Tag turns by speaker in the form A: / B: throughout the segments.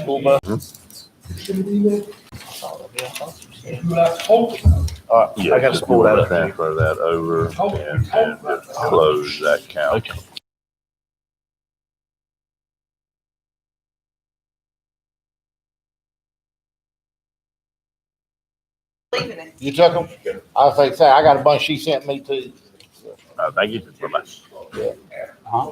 A: school bus. All right,
B: Yeah,
A: I got to
B: just
A: pull
B: you
A: that
B: want
A: up.
B: to transfer that over and just close that count.
A: Okay. You took them? I was like, say, I got a bunch she sent me too.
B: Thank you. Bye-bye.
A: Huh?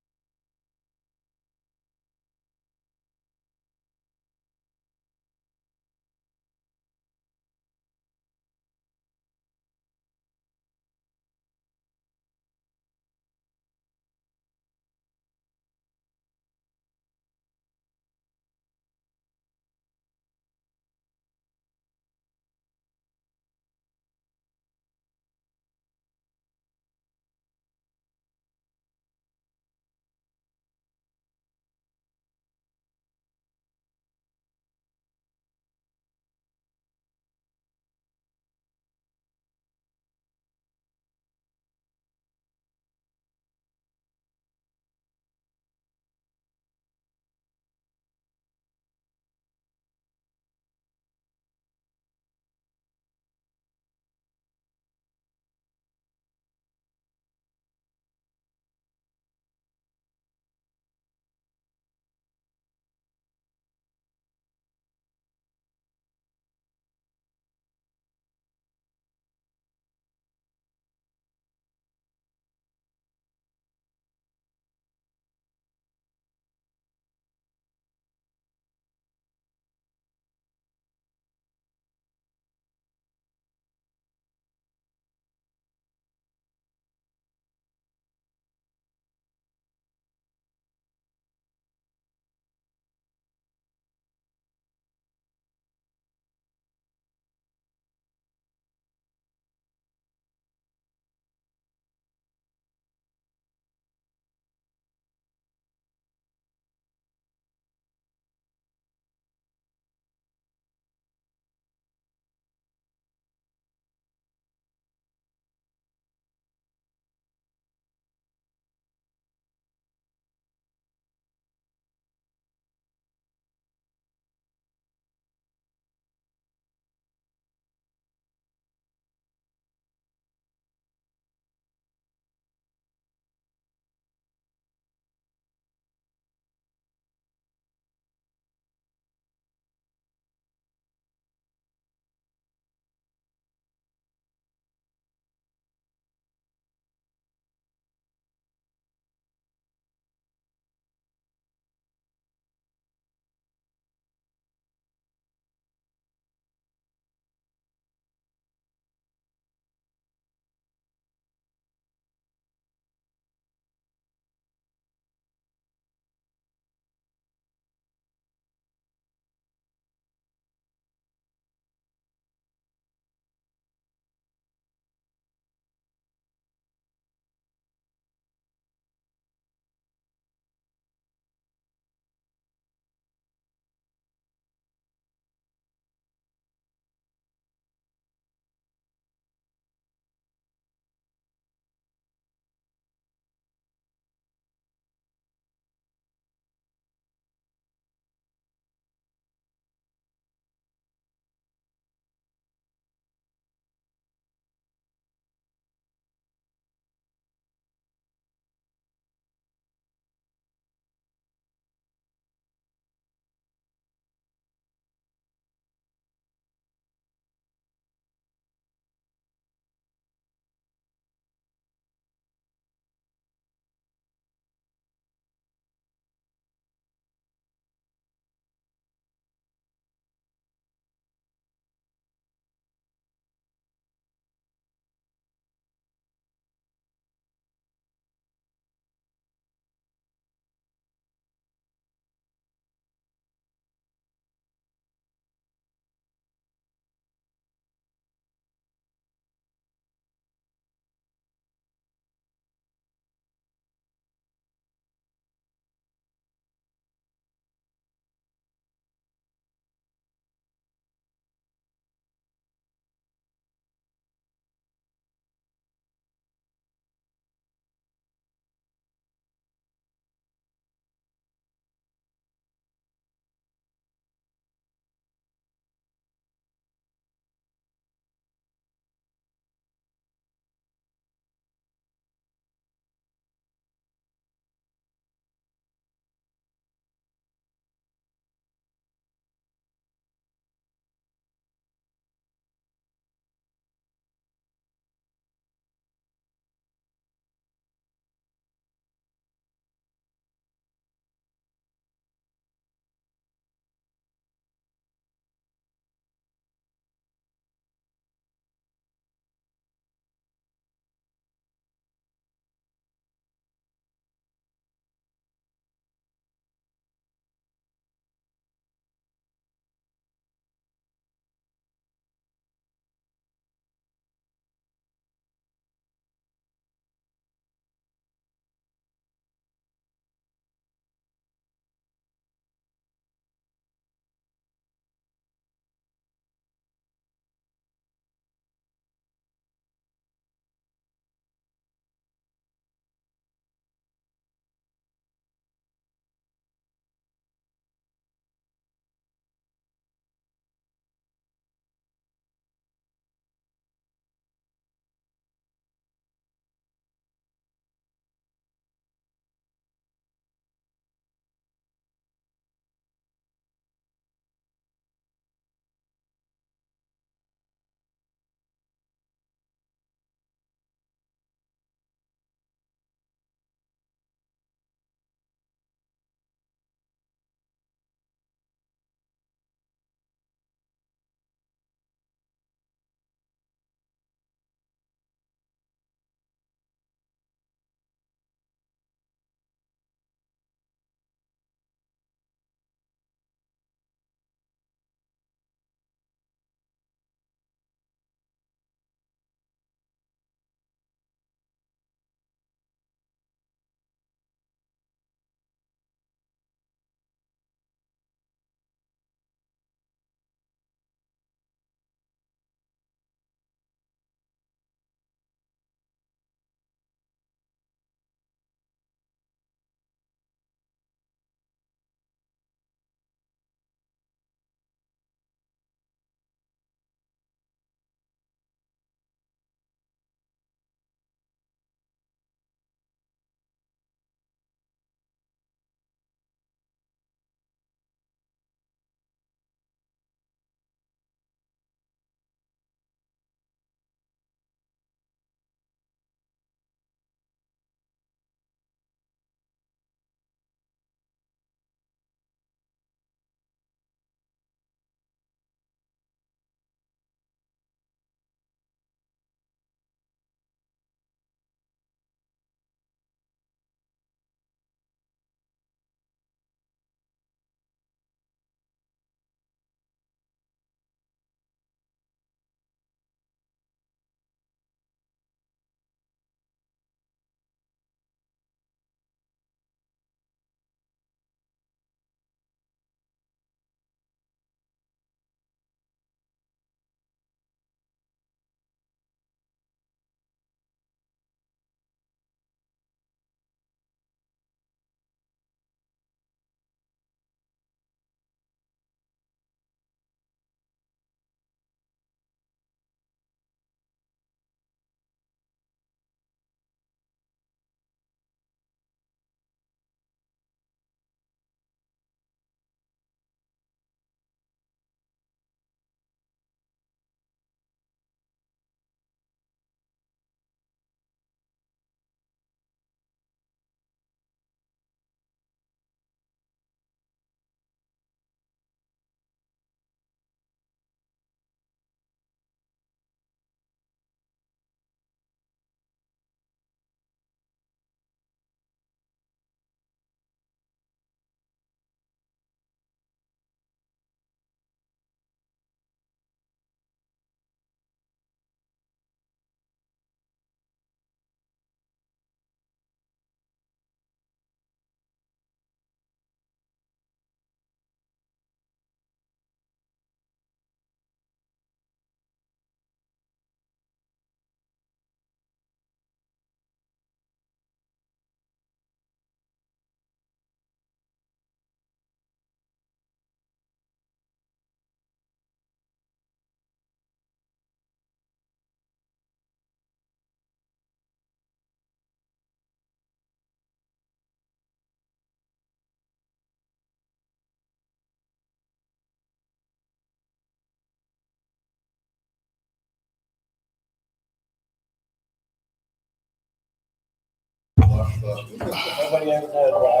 C: Nobody ever knows why.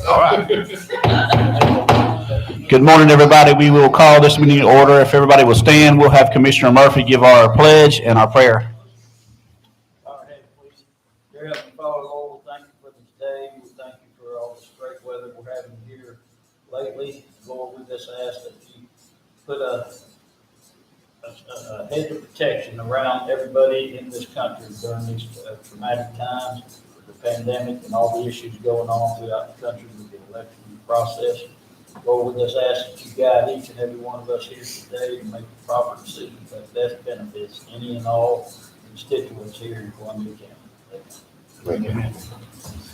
D: All right. Good morning, everybody. We will call this meeting to order. If everybody will stand, we'll have Commissioner Murphy give our pledge and our prayer.
C: Our head, please. Dear Heavenly Father, Lord, we thank you for this day. We thank you for all this great weather we're having here lately. Lord, we just ask that you put a hedge of protection around everybody in this country during these traumatic times, the pandemic and all the issues going on throughout the country with the election process. Lord, we just ask that you guide each and every one of us here today to make the proper decisions that best benefits any and all constituents here in Columbia County. Amen.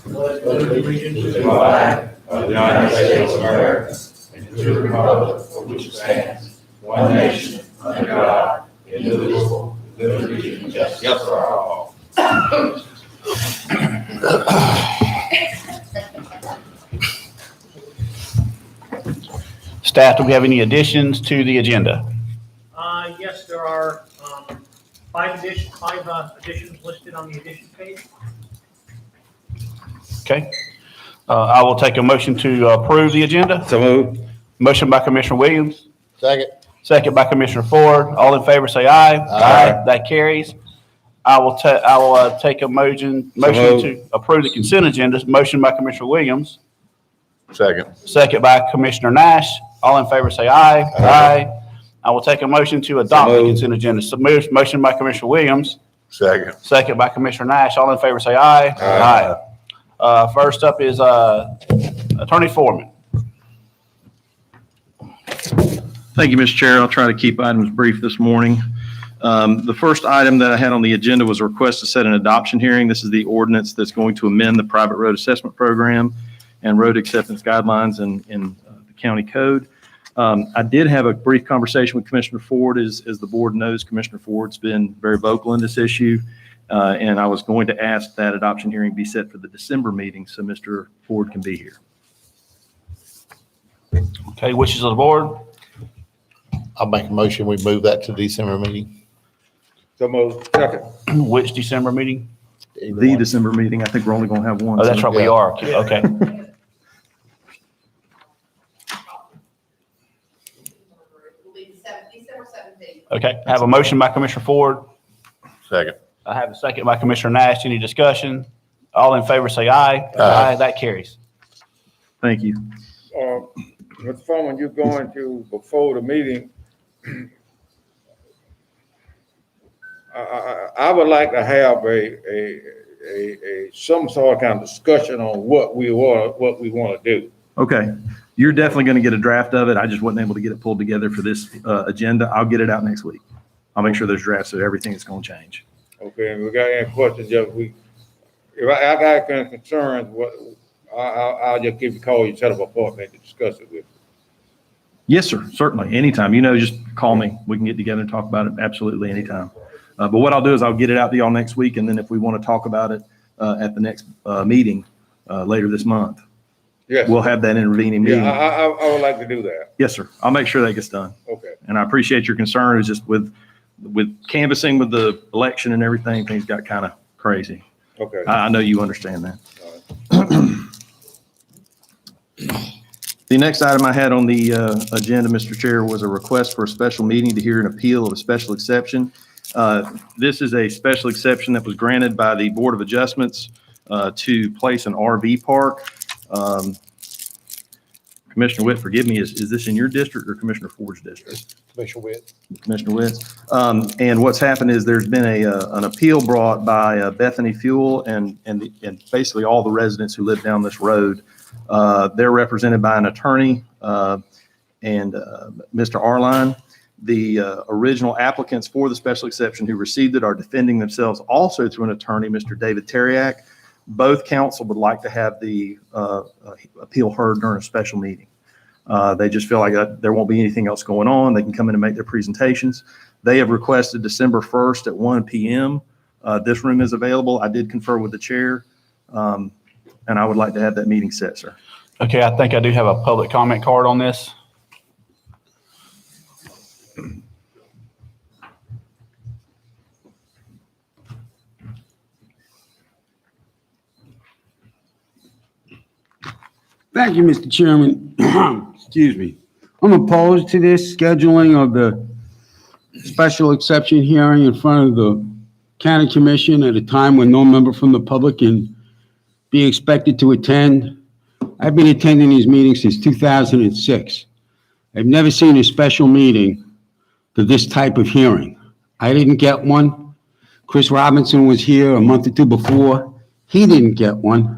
E: Pledge allegiance to the flag of the United States of America and to the republic for which it stands, one nation, under God, indivisible, with liberty and justice for all.
D: Staff, do we have any additions to the agenda?
F: Yes, there are five additions listed on the addition page.
D: Okay. I will take a motion to approve the agenda.
B: So moved.
D: Motion by Commissioner Williams,
A: Second.
D: second by Commissioner Ford. All in favor, say aye.
B: Aye.
D: That carries. I will take a motion
B: moved.
D: to approve the consent agenda. Motion by Commissioner Williams,
B: Second.
D: second by Commissioner Nash. All in favor, say aye. Aye. I will take a motion to adopt the
B: moved.
D: consent agenda. So motion by Commissioner Williams,
B: Second.
D: second by Commissioner Nash. All in favor, say aye.
B: Aye.
D: First up is Attorney Foreman.
G: Thank you, Mr. Chair. I'll try to keep items brief this morning. The first item that I had on the agenda was a request to set an adoption hearing. This is the ordinance that's going to amend the private road assessment program and road acceptance guidelines in the county code. I did have a brief conversation with Commissioner Ford. As the board knows, Commissioner Ford's been very vocal in this issue. And I was going to ask that adoption hearing be set for the December meeting so Mr. Ford can be here.
D: Okay, wishes of the board.
A: I'll make a motion, we move that to December meeting.
B: So moved. Second.
D: Which December meeting?
G: The December meeting, I think we're only going to have one.
D: Oh, that's right, we
A: Yeah.
D: are. Okay.
H: December 17th.
D: Okay, I have a motion by Commissioner Ford.
B: Second.
D: I have a second by Commissioner Nash. Any discussion? All in favor, say aye.
B: Aye.
D: That carries.
G: Thank you.
I: Mr. Foreman, you're going to, before the meeting, I would like to have some sort of kind of discussion on what we want to do.
G: Okay. You're definitely going to get a draft of it. I just wasn't able to get it pulled together for this agenda. I'll get it out next week. I'll make sure there's drafts of everything that's going to change.
I: Okay, and we got any questions, if I got any concerns, I'll just give you a call, you set up an appointment to discuss it with you.
G: Yes, sir. Certainly. Anytime. Just call me. We can get together and talk about it absolutely anytime. But what I'll do is I'll get it out to y'all next week. And then if we want to talk about it at the next meeting later this month,
I: Yes.
G: we'll have that intervening meeting.
I: Yeah, I would like to do that.
G: Yes, sir. I'll make sure that gets done.
I: Okay.
G: And I appreciate your concern. It's just with canvassing with the election and everything, things got kind of crazy.
I: Okay.
G: I know you understand that. The next item I had on the agenda, Mr. Chair, was a request for a special meeting to hear an appeal of a special exception. This is a special exception that was granted by the Board of Adjustments to place an RV park. Commissioner Witt, forgive me, is this in your district or Commissioner Ford's district?
A: Commissioner Witt.
G: Commissioner Witt. And what's happened is there's been an appeal brought by Bethany Fuel and basically all the residents who live down this road. They're represented by an attorney and Mr. Arline. The original applicants for the special exception who received it are defending themselves also through an attorney, Mr. David Terriak. Both counsel would like to have the appeal heard during a special meeting. They just feel like there won't be anything else going on. They can come in and make their presentations. They have requested December 1st at 1 p.m. This room is available. I did confer with the chair, and I would like to have that meeting set, sir.
D: Okay, I think I do have a public comment card on this.
H: Thank you, Mr. Chairman. Excuse me. I'm opposed to this scheduling of the special exception hearing in front of the county commission at a time when no member from the public can be expected to attend. I've been attending these meetings since 2006. I've never seen a special meeting for this type of hearing. I didn't get one. Chris Robinson was here a month or two before. He didn't get one.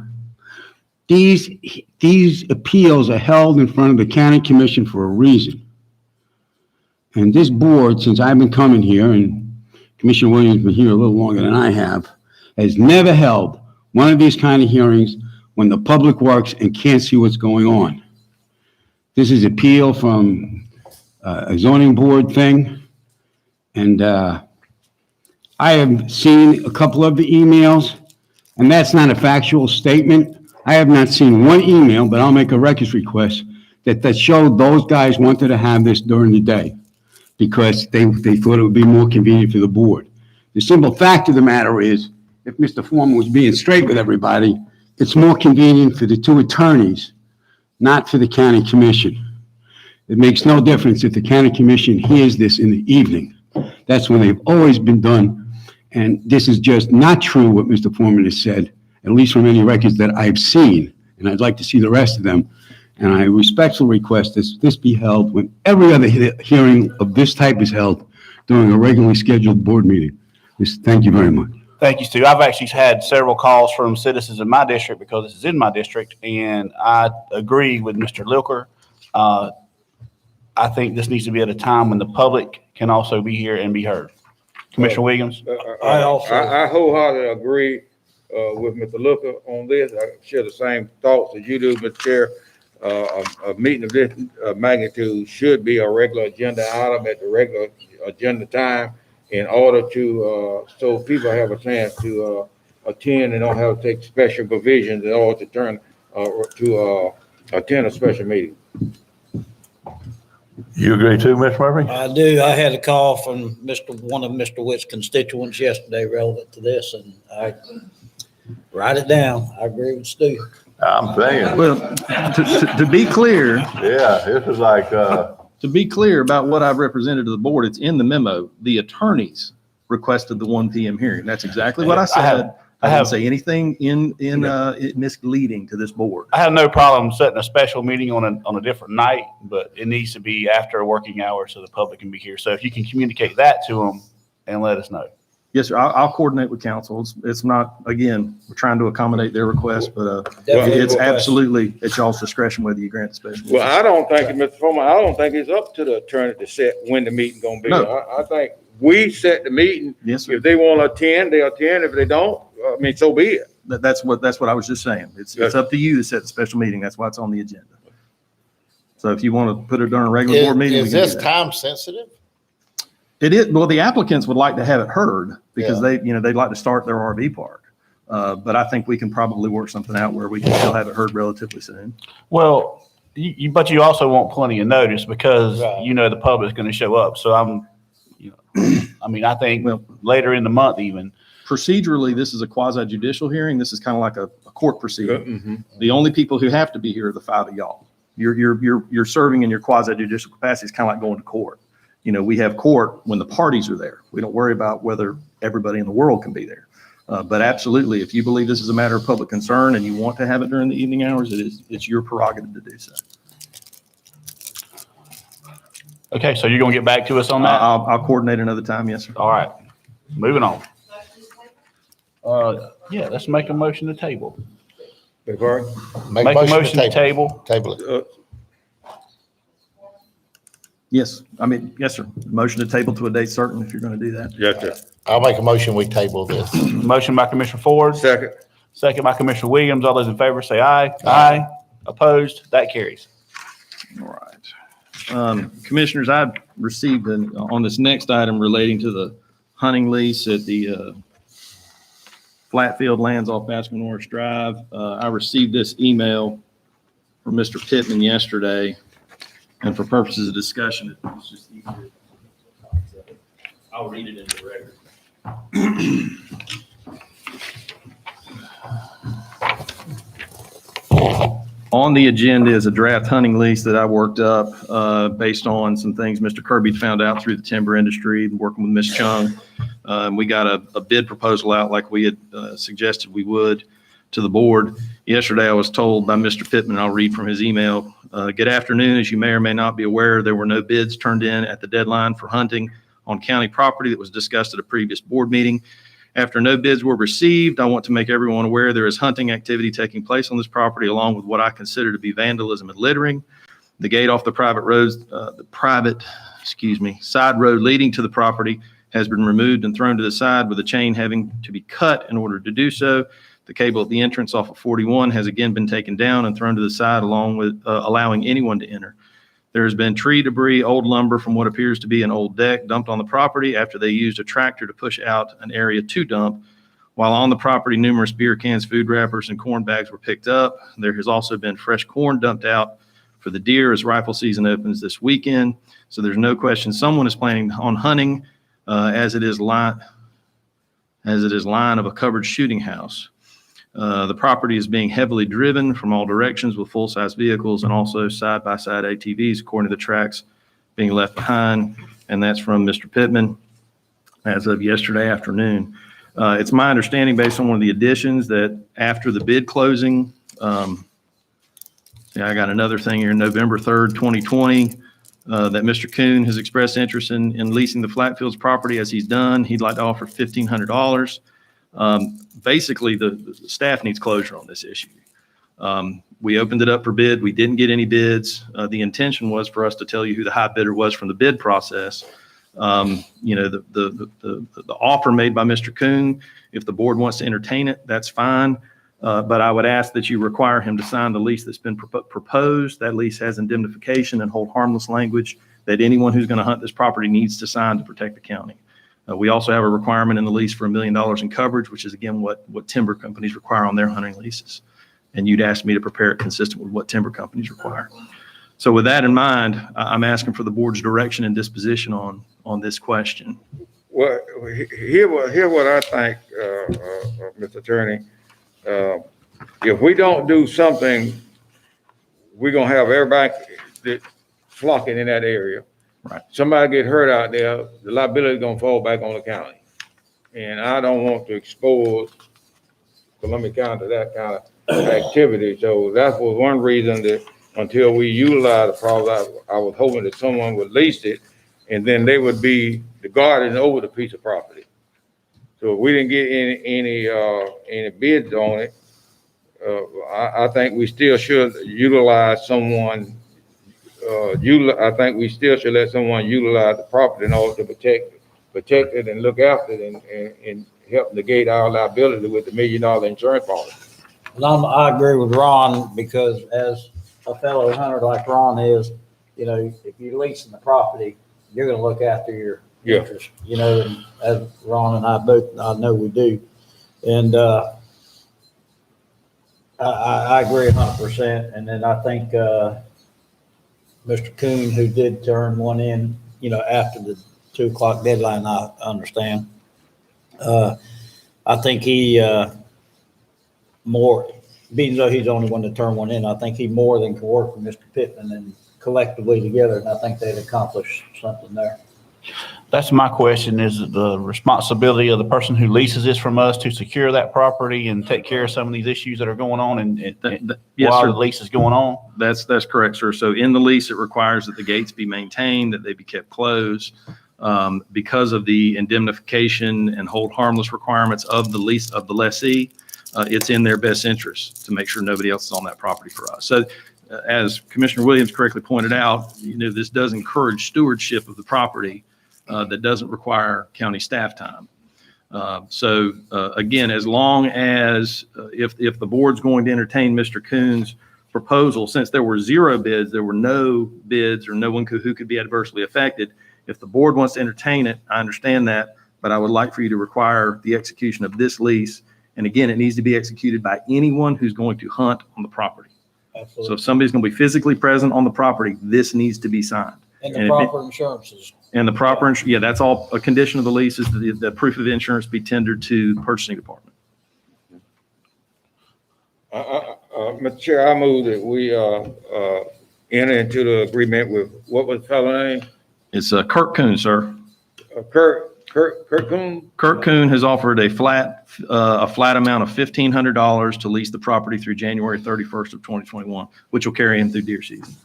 H: These appeals are held in front of the county commission for a reason. And this board, since I've been coming here, and Commissioner Williams has been here a little longer than I have, has never held one of these kind of hearings when the public works and can't see what's going on. This is appeal from a zoning board thing. And I have seen a couple of the emails, and that's not a factual statement. I have not seen one email, but I'll make a records request that showed those guys wanted to have this during the day because they thought it would be more convenient for the board. The simple fact of the matter is, if Mr. Foreman was being straight with everybody, it's more convenient for the two attorneys, not for the county commission. It makes no difference if the county commission hears this in the evening. That's when they've always been done. And this is just not true what Mr. Foreman has said, at least from any records that I've seen. And I'd like to see the rest of them. And I respectfully request this be held when every other hearing of this type is held during a regularly scheduled board meeting. Thank you very much.
D: Thank you, Stu. I've actually had several calls from citizens in my district because this is in my district, and I agree with Mr. Lilker. I think this needs to be at a time when the public can also be here and be heard. Commissioner Williams?
I: I wholeheartedly agree with Mr. Looker on this. I share the same thoughts as you do, Mr. Chair. A meeting of this magnitude should be a regular agenda item at the regular agenda time in order to, so people have a chance to attend and don't have to take special provisions in order to attend a special meeting.
B: You agree too, Mr. Murphy?
C: I do. I had a call from one of Mr. Witt's constituents yesterday relevant to this, and I write it down. I agree with Stu.
B: I'm saying,
G: Well, to be clear,
B: yeah, this is like,
G: to be clear about what I've represented to the board, it's in the memo. The attorneys requested the 1 p.m. hearing. That's exactly what I said. I didn't say anything in misleading to this board.
D: I have no problem setting a special meeting on a different night, but it needs to be after working hours so the public can be here. So if you can communicate that to them and let us know.
G: Yes, sir. I'll coordinate with council. It's not, again, we're trying to accommodate their request, but it's absolutely at y'all's discretion whether you grant the special.
I: Well, I don't think, Mr. Foreman, I don't think it's up to the attorney to set when the meeting gonna be.
G: No.
I: I think we set the meeting.
G: Yes, sir.
I: If they want to attend, they attend. If they don't, I mean, so be it.
G: That's what I was just saying. It's up to you to set the special meeting. That's why it's on the agenda. So if you want to put it during a regular board meeting.
A: Is this time sensitive?
G: It is. Well, the applicants would like to have it heard because they'd like to start their RV park. But I think we can probably work something out where we can still have it heard relatively soon.
D: Well, but you also want plenty of notice because the public's going to show up. So I think later in the month even.
G: Procedurally, this is a quasi judicial hearing. This is kind of like a court proceeding.
I: Mm-hmm.
G: The only people who have to be here are the 5 of y'all. You're serving in your quasi judicial capacity. It's kind of like going to court. We have court when the parties are there. We don't worry about whether everybody in the world can be there. But absolutely, if you believe this is a matter of public concern and you want to have it during the evening hours, it's your prerogative to do so.
D: Okay, so you're going to get back to us on that?
G: I'll coordinate another time. Yes, sir.
D: All right, moving on. Let's make a motion to table.
A: Make a
D: motion to table.
A: Table it.
G: Yes, yes, sir. Motion to table to a date certain if you're going to do that.
I: Yes, sir.
A: I'll make a motion, we table this.
D: Motion by Commissioner Ford.
I: Second.
D: Second by Commissioner Williams. All those in favor say aye. Aye. Opposed? That carries.
G: All right. Commissioners, I received on this next item relating to the hunting lease at the Flatfield lands off Baskin Norris Drive. I received this email from Mr. Pittman yesterday, and for purposes of discussion, it's just easier. I'll read it into the record. On the agenda is a draft hunting lease that I worked up based on some things Mr. Kirby found out through the timber industry, working with Ms. Chung. We got a bid proposal out like we had suggested we would to the board. Yesterday, I was told by Mr. Pittman, I'll read from his email, good afternoon. As you may or may not be aware, there were no bids turned in at the deadline for hunting on county property that was discussed at a previous board meeting. After no bids were received, I want to make everyone aware there is hunting activity taking place on this property along with what I consider to be vandalism and littering. The gate off the side road leading to the property has been removed and thrown to the side with a chain having to be cut in order to do so. The cable at the entrance off of 41 has again been taken down and thrown to the side along with allowing anyone to enter. There has been tree debris, old lumber from what appears to be an old deck dumped on the property after they used a tractor to push out an area to dump. While on the property, numerous beer cans, food wrappers, and corn bags were picked up. There has also been fresh corn dumped out for the deer as rifle season opens this weekend. So there's no question someone is planning on hunting as it is line of a covered shooting house. The property is being heavily driven from all directions with full-size vehicles and also side-by-side ATVs, according to the tracks being left behind. And that's from Mr. Pittman as of yesterday afternoon. It's my understanding, based on one of the additions, that after the bid closing, I got another thing here, November 3rd, 2020, that Mr. Kuhn has expressed interest in leasing the Flatfields property. As he's done, he'd like to offer $1,500. Basically, the staff needs closure on this issue. We opened it up for bid. We didn't get any bids. The intention was for us to tell you who the high bidder was from the bid process. The offer made by Mr. Kuhn, if the board wants to entertain it, that's fine. But I would ask that you require him to sign the lease that's been proposed. That lease has indemnification and hold harmless language that anyone who's going to hunt this property needs to sign to protect the county. We also have a requirement in the lease for $1 million in coverage, which is again what timber companies require on their hunting leases. And you'd ask me to prepare it consistent with what timber companies require. So with that in mind, I'm asking for the board's direction and disposition on this question.
I: Well, here what I think, Mr. Attorney. If we don't do something, we're gonna have everybody that flocking in that area.
G: Right.
I: Somebody get hurt out there, the liability is gonna fall back on the county. And I don't want to expose Columbia County to that kind of activity. So that was one reason that until we utilize the property, I was hoping that someone would lease it and then they would be the guardian over the piece of property. So if we didn't get any bids on it, I think we still should utilize someone. I think we still should let someone utilize the property in order to protect it and look after it and help negate our liability with the $1 million insurance policy.
C: And I agree with Ron, because as a fellow hunter like Ron is, if you're leasing the property, you're going to look after your interest, and as Ron and I both, I know we do. And I agree 100%. And then I think Mr. Kuhn, who did turn one in, after the 2 o'clock deadline, I understand. I think he being though he's the only one to turn one in, I think he more than can work with Mr. Pittman and collectively together, and I think they'd accomplish something there.
D: That's my question. Is it the responsibility of the person who leases this from us to secure that property and take care of some of these issues that are going on
G: Yes,
D: while
G: sir.
D: the lease is going on?
G: That's correct, sir. So in the lease, it requires that the gates be maintained, that they be kept closed. Because of the indemnification and hold harmless requirements of the lease of the lessee, it's in their best interest to make sure nobody else is on that property for us. So as Commissioner Williams correctly pointed out, this does encourage stewardship of the property that doesn't require county staff time. Again, as long as if the board's going to entertain Mr. Kuhn's proposal, since there were 0 bids, there were no bids or no one who could be adversely affected. If the board wants to entertain it, I understand that, but I would like for you to require the execution of this lease. And again, it needs to be executed by anyone who's going to hunt on the property.
C: Absolutely.
G: So if somebody's going to be physically present on the property, this needs to be signed.
C: And the proper insurances.
G: And the proper, that's all a condition of the lease, is the proof of insurance be tendered to the purchasing department.
I: I Mr. Chair, I move that we, enter into the agreement with, what was the fellow name?
G: It's Kirk Coon, sir.
I: Kurt Coon?
G: Kirk Coon has offered a flat amount of $1,500 to lease the property through January 31st of 2021, which will carry him through deer season.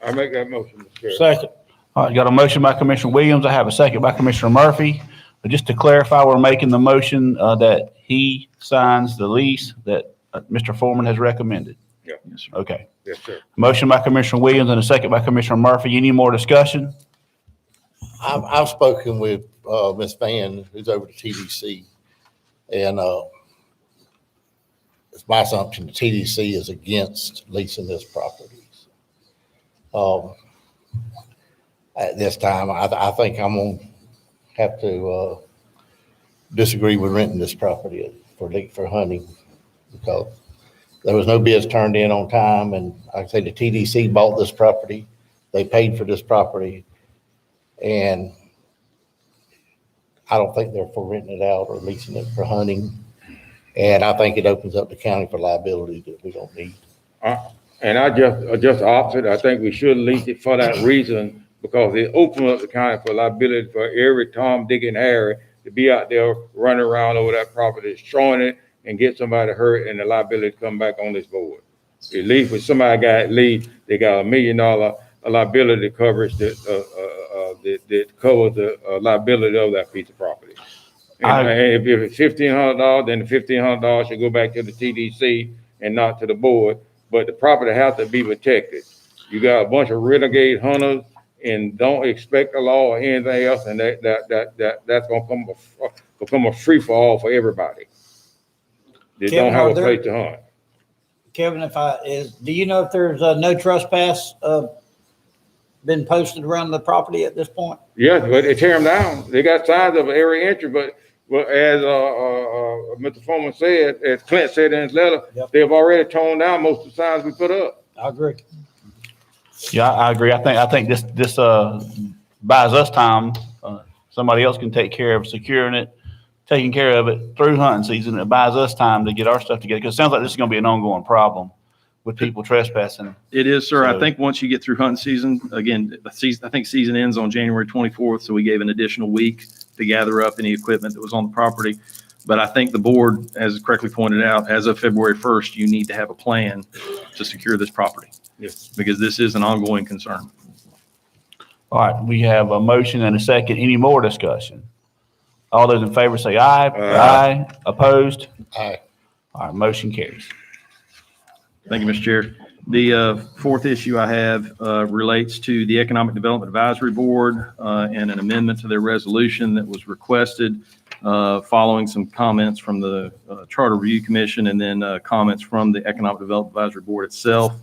I: I make that motion, Mr. Chair.
A: Second.
D: All right, got a motion by Commissioner Williams. I have a second by Commissioner Murphy. But just to clarify, we're making the motion that he signs the lease that Mr. Foreman has recommended.
I: Yeah.
G: Yes, sir.
D: Okay.
I: Yes, sir.
D: Motion by Commissioner Williams and a second by Commissioner Murphy. Any more discussion?
A: I've spoken with, Ms. Van, who's over the TDC, and, it's my assumption the TDC is against leasing this property. At this time, I think I'm gonna have to, disagree with renting this property for hunting, because there was no bids turned in on time, and like I say, the TDC bought this property, they paid for this property, and I don't think they're for renting it out or leasing it for hunting, and I think it opens up the county for liability that we don't need.
I: And I just opposite. I think we should lease it for that reason, because it opens up the county for liability for every Tom, Dick, and Harry to be out there running around over that property, destroying it, and get somebody hurt, and the liability come back on this board. At least when somebody got leave, they got $1 million liability coverage that covers the liability of that piece of property. And if it's $1,500, then the $1,500 should go back to the TDC and not to the board. But the property has to be protected. You got a bunch of renegade hunters and don't expect the law or anything else, and that's gonna become a free for all for everybody. They
C: Kevin,
I: don't have a
C: are there-
I: place to hunt.
C: Kevin, do you know if there's no trespass been posted around the property at this point?
I: Yeah, but they tear them down. They got signs of every entry, but as Mr. Foreman said, as Clint said in his letter,
C: Yep.
I: they've already torn down most of the signs we put up.
C: I agree.
D: Yeah, I agree. I think this buys us time. Somebody else can take care of securing it, taking care of it through hunting season. It buys us time to get our stuff together, because it sounds like this is going to be an ongoing problem with people trespassing.
G: It is, sir.
D: So-
G: I think once you get through hunting season, again, I think season ends on January 24th, so we gave an additional week to gather up any equipment that was on the property. But I think the board, as correctly pointed out, as of February 1st, you need to have a plan to secure this property.
I: Yes.
G: Because this is an ongoing concern.
D: All right, we have a motion and a second. Any more discussion? All those in favor say aye.
I: Aye.
D: Opposed?
A: Aye.
D: All right, motion carries.
G: Thank you, Mr. Chair. The fourth issue I have relates to the Economic Development Advisory Board and an amendment to their resolution that was requested following some comments from the Charter Review Commission and then comments from the Economic Development Advisory Board itself.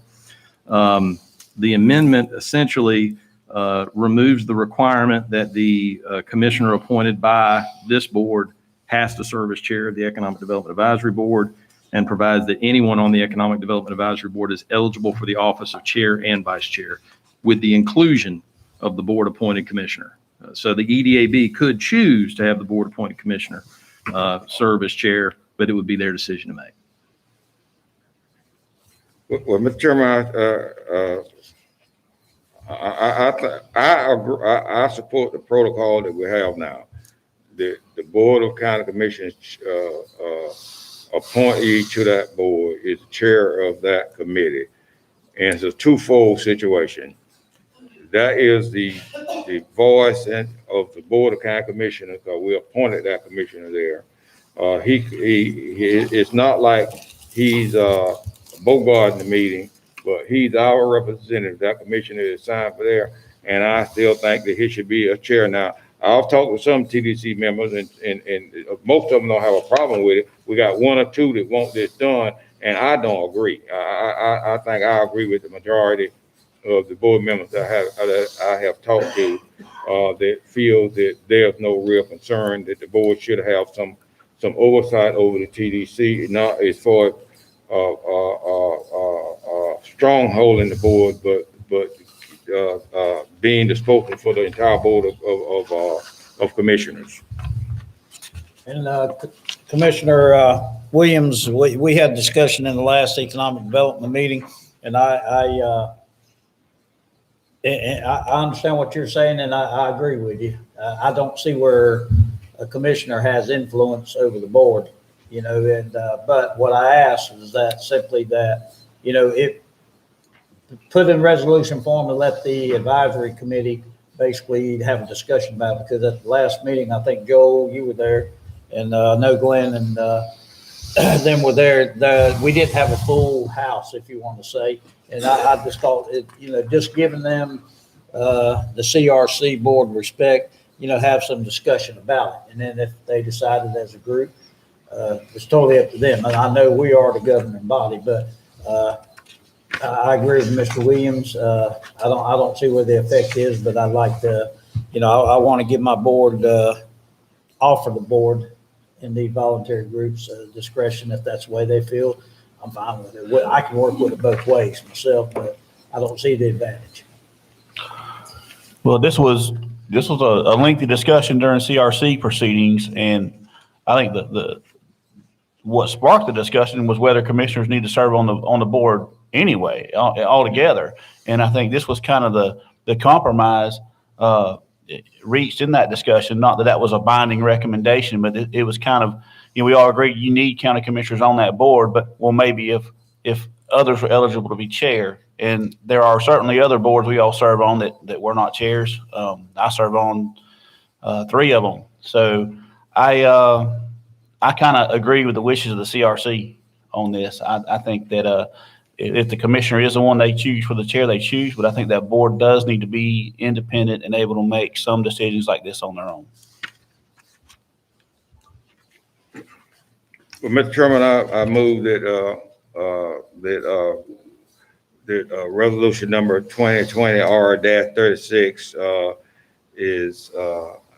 G: The amendment essentially removes the requirement that the commissioner appointed by this board has to serve as chair of the Economic Development Advisory Board, and provides that anyone on the Economic Development Advisory Board is eligible for the office of chair and vice chair, with the inclusion of the board appointed commissioner. So the EDAB could choose to have the board appointed commissioner serve as chair, but it would be their decision to make.
I: Well, Mr. Chairman, I agree. I support the protocol that we have now. The Board of County Commissioners appointee to that board is the chair of that committee, and it's a twofold situation. That is the voice of the Board of County Commissioners, because we appointed that commissioner there. It's not like he's bogarting the meeting, but he's our representative. That commissioner is signed for there, and I still think that he should be a chair. Now, I've talked with some TDC members, and most of them don't have a problem with it. We got one or two that want this done, and I don't agree. I think I agree with the majority of the board members that I have talked to that feel that there's no real concern that the board should have some oversight over the TDC, not as far stronghold in the board, but being the spokesman for the entire board of commissioners.
C: And Commissioner Williams, we had discussion in the last economic development meeting, and I understand what you're saying, and I agree with you. I don't see where a commissioner has influence over the board, you know, and, but what I asked is that simply that, you know, if put in resolution form and let the advisory committee basically have a discussion about it, because at the last meeting, I think Joel, you were there, and I know Glenn and them were there. We didn't have a full house, if you want to say, and I just thought, you know, just giving them the CRC board respect, you know, have some discussion about it, and then if they decided as a group, it's totally up to them. And I know we are the governing body, but I agree with Mr. Williams. I don't see where the effect is, but I'd like to, you know, I want to give my board, offer the board in the voluntary groups discretion if that's the way they feel. I'm fine with it. I can work with it both ways myself, but I don't see the advantage.
D: Well, this was a lengthy discussion during CRC proceedings, and I think what sparked the discussion was whether commissioners need to serve on the board anyway, altogether. And I think this was kind of the compromise reached in that discussion. Not that was a binding recommendation, but it was kind of, you know, we all agree you need county commissioners on that board, but well, maybe if others were eligible to be chair, and there are certainly other boards we all serve on that were not chairs. I serve on 3 of them. So I kind of agree with the wishes of the CRC on this. I think that if the commissioner is the one they choose for the chair, they choose, but I think that board does need to be independent and able to make some decisions like this on their own.
I: Well, Mr. Chairman, I move that resolution number 2020 R-36 is,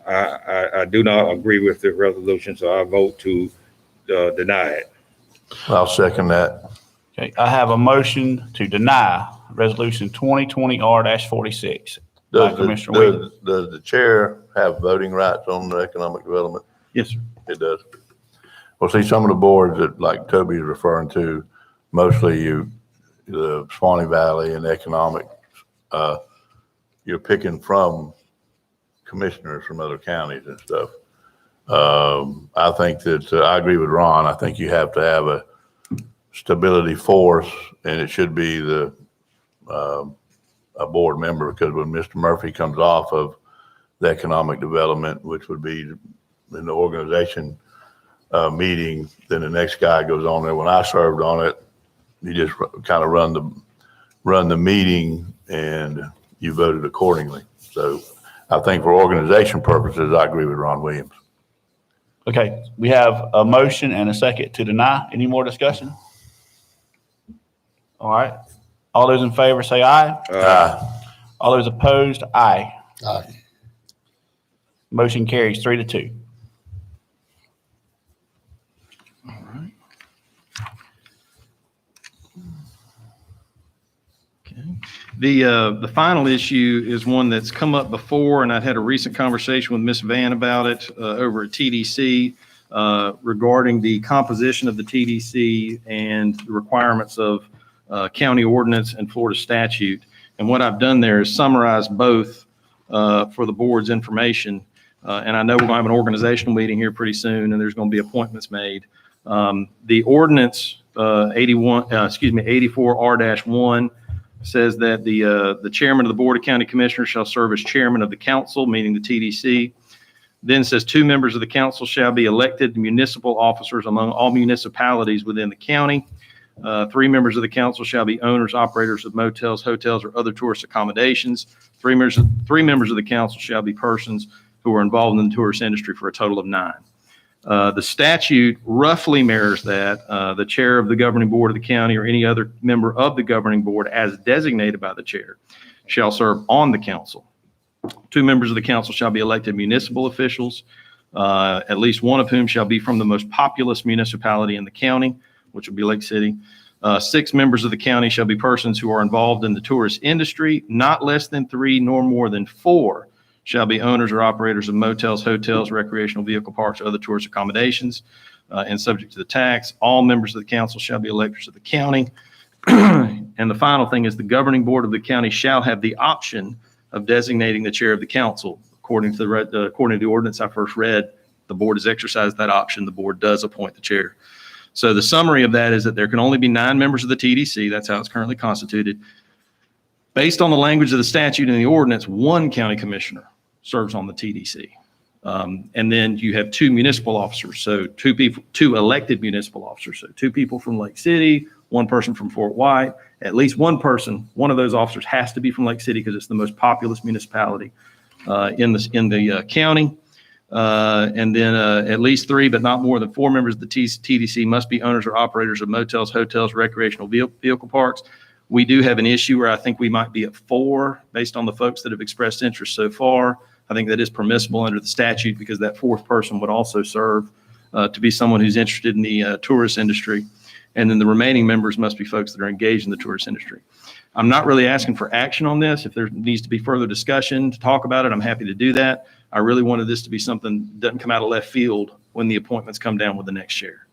I: I do not agree with the resolution, so I vote to deny it.
B: I'll second that.
D: Okay, I have a motion to deny resolution 2020 R-46. by Commissioner Williams.
B: Does the chair have voting rights on the economic development?
G: Yes, sir.
B: It does. Well, see, some of the boards that like Toby is referring to, mostly the Swanee Valley and economic, you're picking from commissioners from other counties and stuff. I think that I agree with Ron. I think you have to have a stability force, and it should be a board member, because when Mr. Murphy comes off of the economic development, which would be in the organization meeting, then the next guy goes on there. When I served on it, you just kind of run the meeting and you voted accordingly. So I think for organization purposes, I agree with Ron Williams.
D: Okay, we have a motion and a second to deny. Any more discussion? All right. All those in favor say aye.
B: Aye.
D: All those opposed, aye.
A: Aye.
D: Motion carries 3-2.
G: The final issue is one that's come up before, and I've had a recent conversation with Ms. Van about it over at TDC regarding the composition of the TDC and the requirements of county ordinance and Florida statute. And what I've done there is summarize both for the board's information. And I know we're going to have an organizational meeting here pretty soon, and there's going to be appointments made. The ordinance 84R-1 says that the chairman of the Board of County Commissioners shall serve as chairman of the council, meaning the TDC. Then says 2 members of the council shall be elected municipal officers among all municipalities within the county. 3 members of the council shall be owners, operators of motels, hotels, or other tourist accommodations. 3 members of the council shall be persons who are involved in the tourist industry, for a total of 9. The statute roughly mirrors that. The chair of the governing board of the county or any other member of the governing board as designated by the chair shall serve on the council. 2 members of the council shall be elected municipal officials, at least one of whom shall be from the most populous municipality in the county, which will be Lake City. 6 members of the county shall be persons who are involved in the tourist industry. Not less than 3 nor more than 4 shall be owners or operators of motels, hotels, recreational vehicle parks, or other tourist accommodations, and subject to the tax. All members of the council shall be electors of the county. And the final thing is the governing board of the county shall have the option of designating the chair of the council. According to the ordinance I first read, the board has exercised that option. The board does appoint the chair. So the summary of that is that there can only be 9 members of the TDC. That's how it's currently constituted. Based on the language of the statute and the ordinance, 1 county commissioner serves on the TDC. And then you have 2 municipal officers. So 2 elected municipal officers. So 2 people from Lake City, 1 person from Fort White. At least 1 person, one of those officers has to be from Lake City because it's the most populous municipality in the county. And then at least 3, but not more than 4 members of the TDC must be owners or operators of motels, hotels, recreational vehicle parks. We do have an issue where I think we might be at 4 based on the folks that have expressed interest so far. I think that is permissible under the statute because that 4th person would also serve to be someone who's interested in the tourist industry. And then the remaining members must be folks that are engaged in the tourist industry. I'm not really asking for action on this. If there needs to be further discussion to talk about it, I'm happy to do that. I really wanted this to be something that doesn't come out of left field when the appointments come down with the next chair.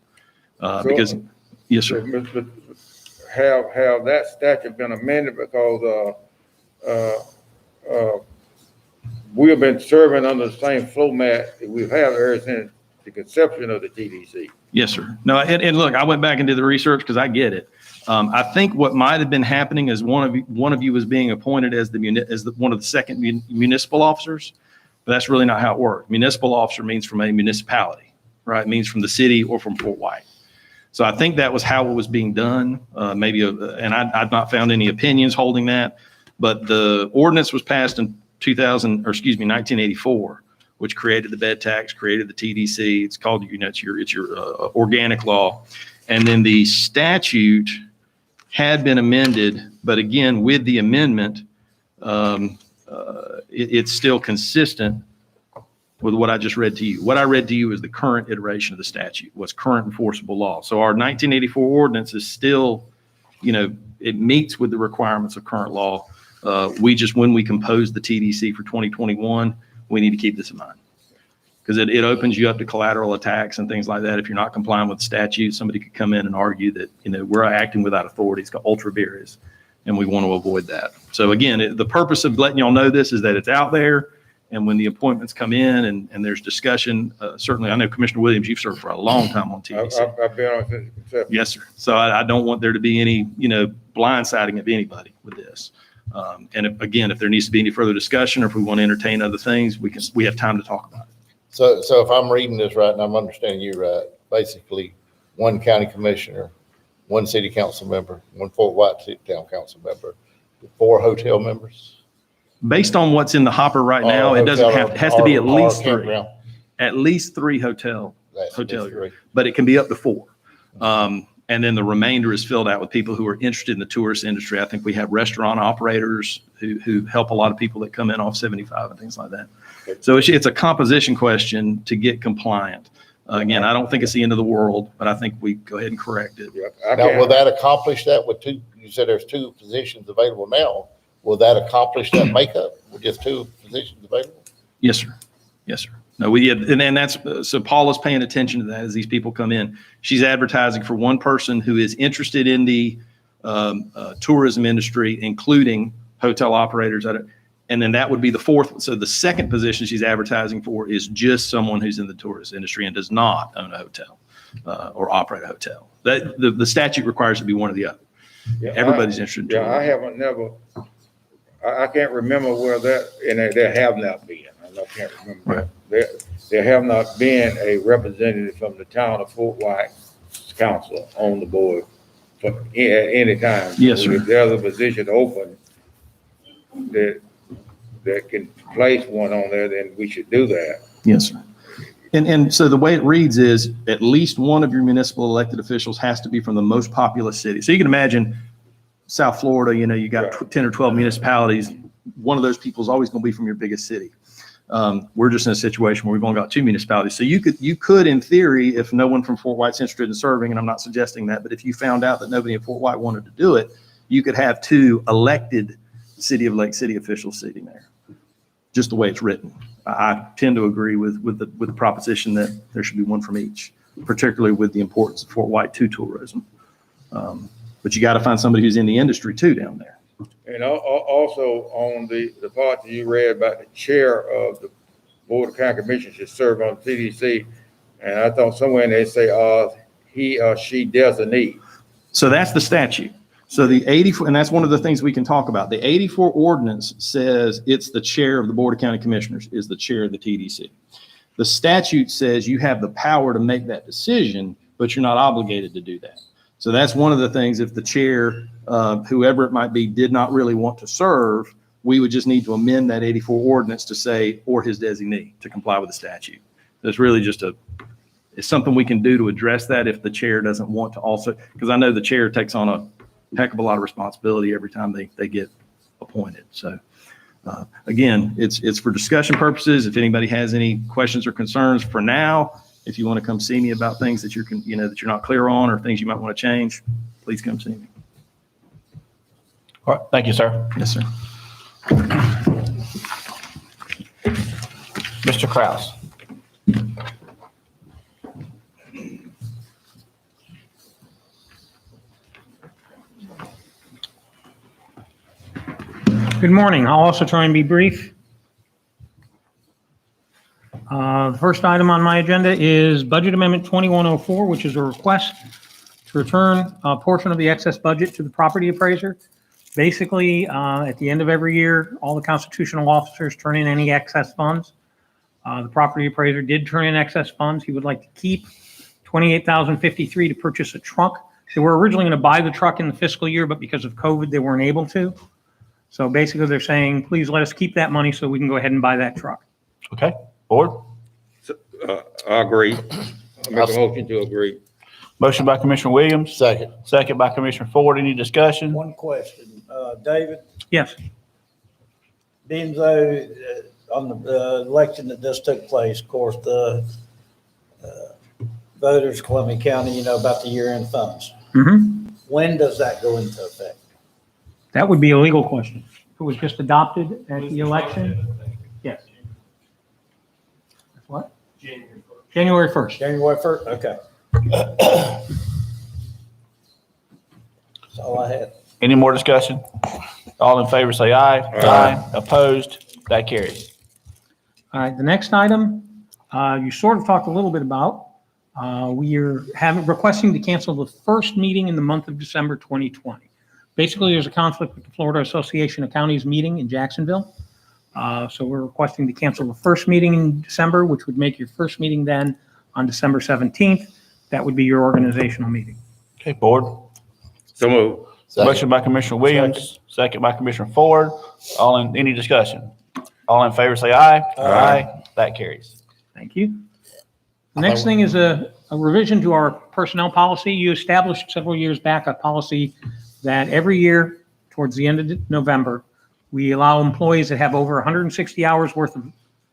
G: Because, yes, sir.
I: Have that statute been amended because we have been serving under the same flow mat that we've had ever since the conception of the TDC?
G: Yes, sir. No, and look, I went back and did the research because I get it. I think what might have been happening is one of you was being appointed as one of the second municipal officers, but that's really not how it works. Municipal officer means from a municipality, right? It means from the city or from Fort White. So I think that was how it was being done. And I've not found any opinions holding that, but the ordinance was passed in 1984, which created the bed tax, created the TDC. It's called, it's your organic law. And then the statute had been amended, but again, with the amendment, it's still consistent with what I just read to you. What I read to you is the current iteration of the statute, what's current enforceable law. So our 1984 ordinance is still, it meets with the requirements of current law. When we compose the TDC for 2021, we need to keep this in mind. Because it opens you up to collateral attacks and things like that. If you're not complying with the statute, somebody could come in and argue that, we're acting without authority. It's called ultra vires, and we want to avoid that. So again, the purpose of letting y'all know this is that it's out there. And when the appointments come in and there's discussion, certainly I know Commissioner Williams, you've served for a long time on TDC.
I: I've been on since inception.
G: Yes, sir. So I don't want there to be any, blindsiding of anybody with this. And if there needs to be any further discussion or if we want to entertain other things, we have time to talk about it.
A: So if I'm reading this right and I'm understanding you right, basically 1 county commissioner, 1 city council member, 1 Fort White city town council member, 4 hotel members.
G: Based on what's in the hopper right now, it doesn't have, it has to be at least 3. At least 3 hotel units, but it can be up to 4. And then the remainder is filled out with people who are interested in the tourist industry. I think we have restaurant operators who help a lot of people that come in off 75 and things like that. So it's a composition question to get compliant. Again, I don't think it's the end of the world, but I think we go ahead and correct it.
A: Now, will that accomplish that with 2? You said there's 2 positions available now. Will that accomplish that makeup with just 2 positions available?
G: Yes, sir. Yes, sir. No, and that's, so Paula's paying attention to that as these people come in. She's advertising for 1 person who is interested in the tourism industry, including hotel operators. And then that would be the 4th. So the 2nd position she's advertising for is just someone who's in the tourist industry and does not own a hotel or operate a hotel. The statute requires it to be one or the other. Yeah, everybody's interested in tourism.
I: I haven't I can't remember where and there have not been. I can't remember. Right. There have not been a representative from the town of Fort White Council on the board at any time.
G: Yes, sir.
I: If there's a position open that can place one on there, then we should do that.
G: Yes, sir. And so the way it reads is at least 1 of your municipal elected officials has to be from the most populous city. So you can imagine South Florida, you got 10 or 12 municipalities. One of those people is always going to be from your biggest city. We're just in a situation where we've only got 2 municipalities. So you could, in theory, if no one from Fort White's interested in serving, and I'm not suggesting that, but if you found out that nobody in Fort White wanted to do it, you could have 2 elected City of Lake City officials sitting there. just the way it's written. I tend to agree with the proposition that there should be one from each, particularly with the importance of Fort White to tourism. But you got to find somebody who's in the industry too down there.
I: And also on the part that you read about the chair of the Board of County Commissioners should serve on TDC. And I thought somewhere they say, he or she designate.
G: So that's the statute. So the 84, and that's one of the things we can talk about. The 84 ordinance says it's the chair of the Board of County Commissioners is the chair of the TDC. The statute says you have the power to make that decision, but you're not obligated to do that. So that's one of the things, if the chair, whoever it might be, did not really want to serve, we would just need to amend that 84 ordinance to say, or his designee, to comply with the statute. It's really just it's something we can do to address that if the chair doesn't want to also, because I know the chair takes on a heck of a lot of responsibility every time they get appointed. So again, it's for discussion purposes. If anybody has any questions or concerns for now, if you want to come see me about things that that you're not clear on or things you might want to change, please come see me.
D: All right, thank you, sir.
G: Yes, sir.
D: Mr. Kraus.
F: Good morning. I'll also try and be brief. The first item on my agenda is Budget Amendment 2104, which is a request to return a portion of the excess budget to the property appraiser. Basically, at the end of every year, all the constitutional officers turn in any excess funds. The property appraiser did turn in excess funds. He would like to keep $28,053 to purchase a truck. They were originally going to buy the truck in the fiscal year, but because of COVID, they weren't able to. So basically, they're saying, please let us keep that money so we can go ahead and buy that truck.
D: Okay, board.
I: I agree. I make a motion to agree.
D: Motion by Commissioner Williams,
A: Second.
D: second by Commissioner Ford. Any discussion?
C: One question, David,
F: Yes.
C: being though on the election that just took place, of course, the voters, Columbia County, about the year-end funds. When does that go into effect?
F: That would be a legal question. If it was just adopted at the election, yes. What? January 1st.
C: January 1st, okay. That's all I had.
D: Any more discussion? All in favor, say aye. Aye. Opposed? That carries.
F: All right, the next item, you sort of talked a little bit about. We are requesting to cancel the first meeting in the month of December 2020. Basically, there's a conflict with the Florida Association of Counties meeting in Jacksonville. So we're requesting to cancel the first meeting in December, which would make your first meeting then on December 17th. That would be your organizational meeting.
D: Okay, board.
I: So move.
D: Motion by Commissioner Williams, second by Commissioner Ford. Any discussion? All in favor, say aye. Aye. That carries.
F: Thank you. The next thing is a revision to our personnel policy. You established several years back a policy that every year towards the end of November, we allow employees that have over 160 hours worth of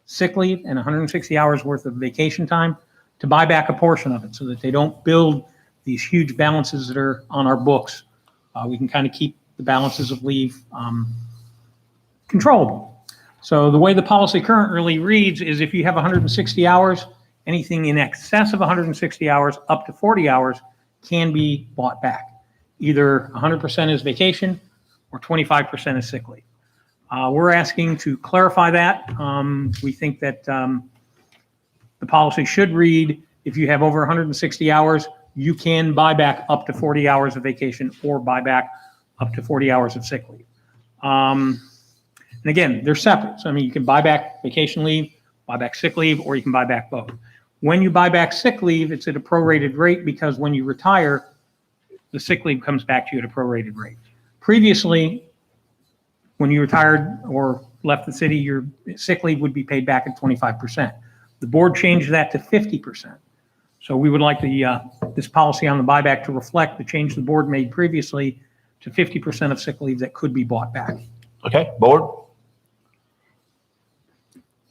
F: sick leave and 160 hours worth of vacation time to buy back a portion of it so that they don't build these huge balances that are on our books. We can kind of keep the balances of leave controllable. So the way the policy currently reads is if you have 160 hours, anything in excess of 160 hours up to 40 hours can be bought back. Either 100% is vacation or 25% is sick leave. We're asking to clarify that. We think that the policy should read, if you have over 160 hours, you can buy back up to 40 hours of vacation or buy back up to 40 hours of sick leave. And again, they're separate. So, I mean, you can buy back vacation leave, buy back sick leave, or you can buy back both. When you buy back sick leave, it's at a prorated rate because when you retire, the sick leave comes back to you at a prorated rate. Previously, when you retired or left the city, your sick leave would be paid back at 25%. The board changed that to 50%. So we would like this policy on the buyback to reflect the change the board made previously to 50% of sick leave that could be bought back.
D: Okay, board.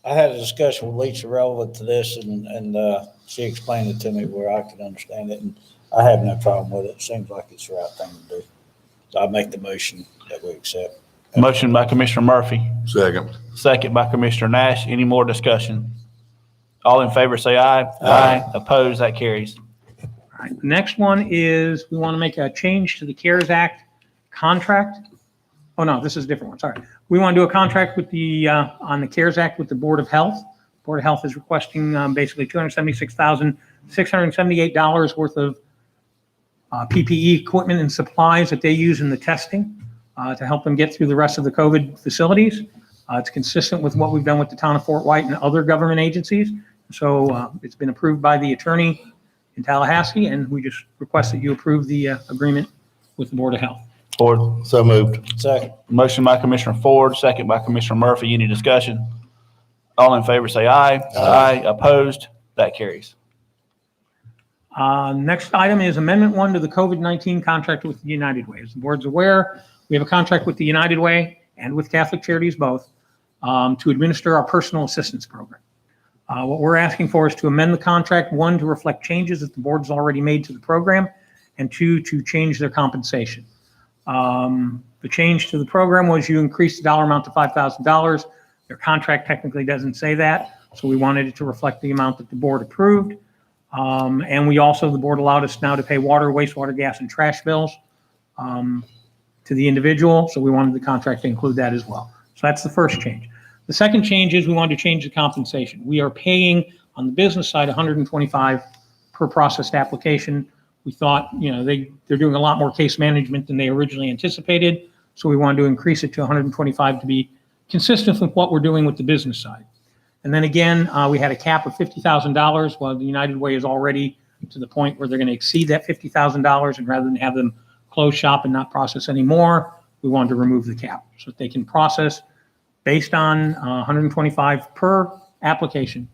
C: I had a discussion with Lisa relevant to this and she explained it to me where I could understand it. And I have no problem with it. It seems like it's the right thing to do. So I make the motion that we accept.
D: Motion by Commissioner Murphy,
B: Second.
D: second by Commissioner Nash. Any more discussion? All in favor, say aye.
B: Aye.
D: Opposed, that carries.
F: All right, the next one is we want to make a change to the CARES Act contract. Oh, no, this is a different one, sorry. We want to do a contract with the, on the CARES Act with the Board of Health. Board of Health is requesting basically $276,678 worth of PPE equipment and supplies that they use in the testing to help them get through the rest of the COVID facilities. It's consistent with what we've done with the town of Fort White and other government agencies. So it's been approved by the attorney in Tallahassee, and we just request that you approve the agreement with the Board of Health.
D: Ford.
A: So moved. Second.
D: Motion by Commissioner Ford, second by Commissioner Murphy. Any discussion? All in favor, say aye. Aye. Opposed, that carries.
F: Next item is Amendment 1 to the COVID-19 contract with the United Way. As the board's aware, we have a contract with the United Way and with Catholic Charities both to administer our personal assistance program. What we're asking for is to amend the contract, 1, to reflect changes that the board's already made to the program, and 2, to change their compensation. The change to the program was you increased the dollar amount to $5,000. Their contract technically doesn't say that, so we wanted it to reflect the amount that the board approved. And we also, the board allowed us now to pay water, wastewater, gas, and trash bills to the individual, so we wanted the contract to include that as well. So that's the first change. The second change is we wanted to change the compensation. We are paying on the business side $125 per processed application. We thought, you know, they're doing a lot more case management than they originally anticipated, so we wanted to increase it to $125 to be consistent with what we're doing with the business side. And then again, we had a cap of $50,000, while the United Way is already to the point where they're going to exceed that $50,000, and rather than have them close shop and not process anymore, we wanted to remove the cap so that they can process based on $125 per application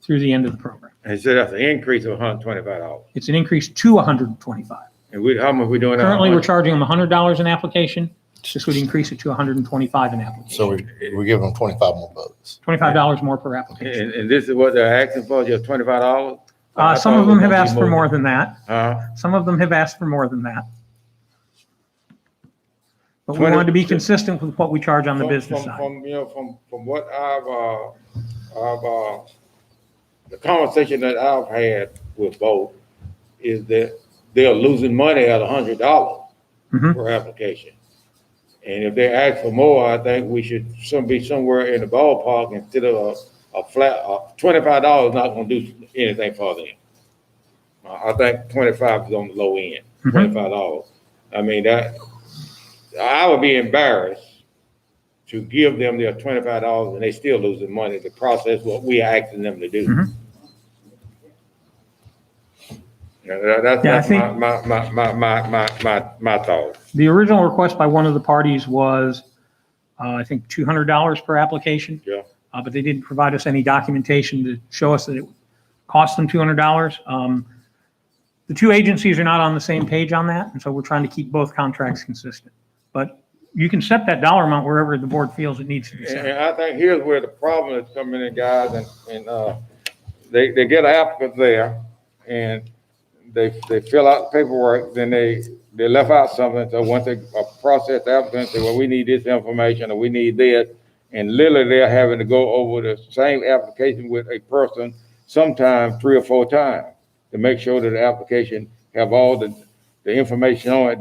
F: through the end of the program.
I: And so that's an increase of $125.
F: It's an increase to $125.
I: And how much we doing that?
F: Currently, we're charging them $100 an application. This would increase it to $125 an application.
A: So we're giving them 25 more bucks.
F: $25 more per application.
I: And this is what they're asking for, just $25?
F: Some of them have asked for more than that.
I: Huh?
F: Some of them have asked for more than that. But we
I: 20
F: wanted to be consistent with what we charge on the business side.
I: From what the conversation that I've had with both is that they're losing money at $100
F: Mhm.
I: per application. And if they ask for more, I think we should be somewhere in the ballpark instead of a flat, $25 is not gonna do anything for them. I think 25 is on the low end,
F: Mhm.
I: $25. I mean, I would be embarrassed to give them their $25 and they still losing money to process what we are asking them to do.
F: Mhm.
I: That's
F: Yeah, I think-
I: my thought.
F: The original request by one of the parties was, I think, $200 per application.
I: Yeah.
F: But they didn't provide us any documentation to show us that it cost them $200. The two agencies are not on the same page on that, and so we're trying to keep both contracts consistent. But you can set that dollar amount wherever the board feels it needs to be
I: And
F: set.
I: I think here's where the problem is coming in, guys, and they get an applicant there and they fill out the paperwork, then they left out something. So once they process the applicant, say, well, we need this information or we need this. And literally they're having to go over the same application with a person sometimes 3 or 4 times to make sure that the application have all the information on it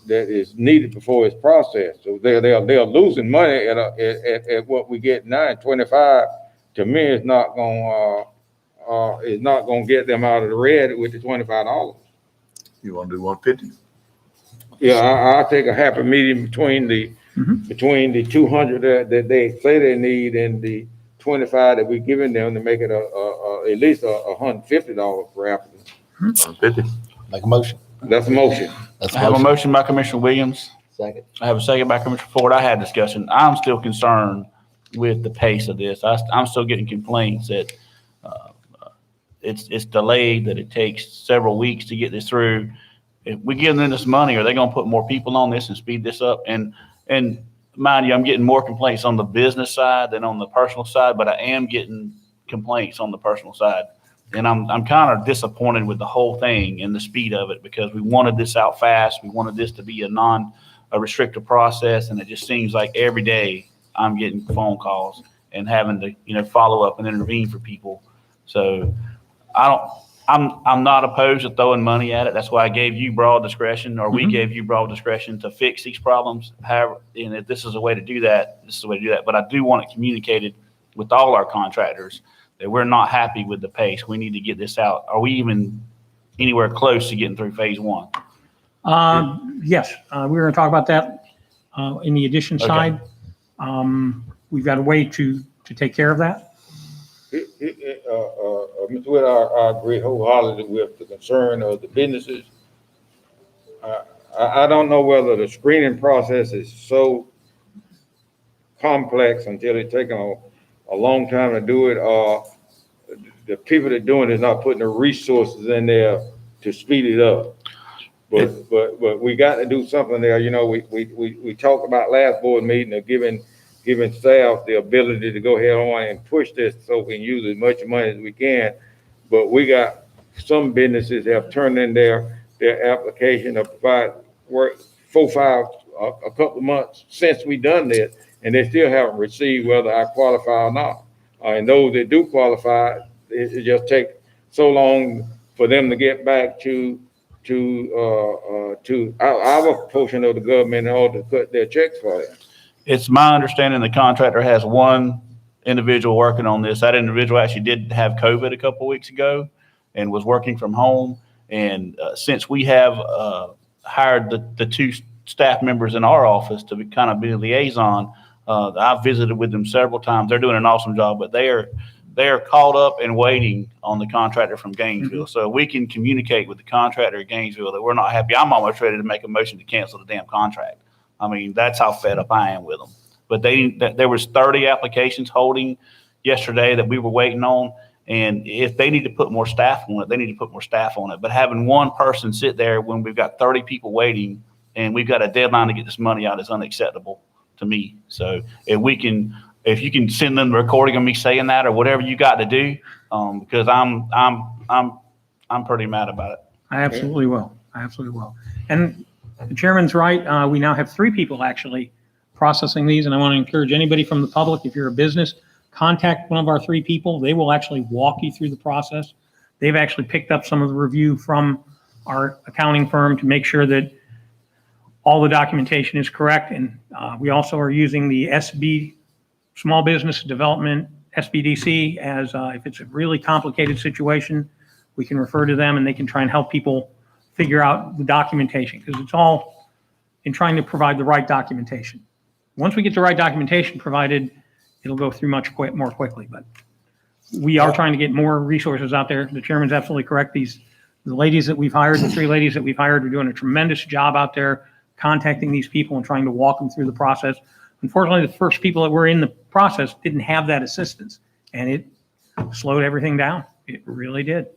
I: that is needed before it's processed. So they're losing money at what we get now. And 25 to me is not gonna get them out of the red with the $25.
B: You want to do 150?
I: Yeah, I'll take a happy medium between the 200 that they say they need and the 25 that we're giving them to make it at least $150 per applicant.
B: 150.
A: Make a motion.
I: That's a motion.
A: That's
D: I have a motion by Commissioner Williams.
A: Second.
D: I have a second by Commissioner Ford. I had discussion. I'm still concerned with the pace of this. I'm still getting complaints that it's delayed, that it takes several weeks to get this through. If we give them this money, are they going to put more people on this and speed this up? And mind you, I'm getting more complaints on the business side than on the personal side, but I am getting complaints on the personal side. And I'm kind of disappointed with the whole thing and the speed of it because we wanted this out fast. We wanted this to be a a restrictive process, and it just seems like every day I'm getting phone calls and having to, follow up and intervene for people. So I'm not opposed to throwing money at it. That's why I gave you broad discretion, or we gave you broad discretion to fix these problems. However, and if this is a way to do that, this is the way to do that. But I do want it communicated with all our contractors that we're not happy with the pace. We need to get this out. Are we even anywhere close to getting through phase one?
F: Yes, we were going to talk about that in the addition
D: Okay.
F: side. We've got a way to take care of that.
I: Mr. Witt, I agree wholeheartedly with the concern of the businesses. I don't know whether the screening process is so complex until it's taken a long time to do it, or the people that are doing it is not putting the resources in there to speed it up. But we got to do something there. We talked about last board meeting of giving staff the ability to go ahead on and push this so we can use as much money as we can. But we got some businesses have turned in their application to provide work a couple of months since we done this, and they still haven't received whether I qualify or not. And those that do qualify, it just take so long for them to get back to our portion of the government in order to cut their checks for them.
D: It's my understanding the contractor has one individual working on this. That individual actually did have COVID a couple of weeks ago and was working from home. And since we have hired the two staff members in our office to kind of be a liaison, I've visited with them several times. They're doing an awesome job, but they are caught up and waiting on the contractor from Gainesville. So we can communicate with the contractor at Gainesville that we're not happy. I'm almost ready to make a motion to cancel the damn contract. I mean, that's how fed up I am with them. But there was 30 applications holding yesterday that we were waiting on. And if they need to put more staff on it, they need to put more staff on it. But having one person sit there when we've got 30 people waiting and we've got a deadline to get this money out is unacceptable to me. So if you can send them the recording of me saying that or whatever you got to do, because I'm pretty mad about it.
F: I absolutely will. I absolutely will. And the chairman's right. We now have 3 people actually processing these, and I want to encourage anybody from the public, if you're a business, contact one of our 3 people. They will actually walk you through the process. They've actually picked up some of the review from our accounting firm to make sure that all the documentation is correct. And we also are using the SB, Small Business Development, SBDC, as if it's a really complicated situation, we can refer to them and they can try and help people figure out the documentation, because it's all in trying to provide the right documentation. Once we get the right documentation provided, it'll go through much more quickly. But we are trying to get more resources out there. The chairman's absolutely correct. The ladies that we've hired, the 3 ladies that we've hired, are doing a tremendous job out there contacting these people and trying to walk them through the process. Unfortunately, the first people that were in the process didn't have that assistance, and it slowed everything down. It really did.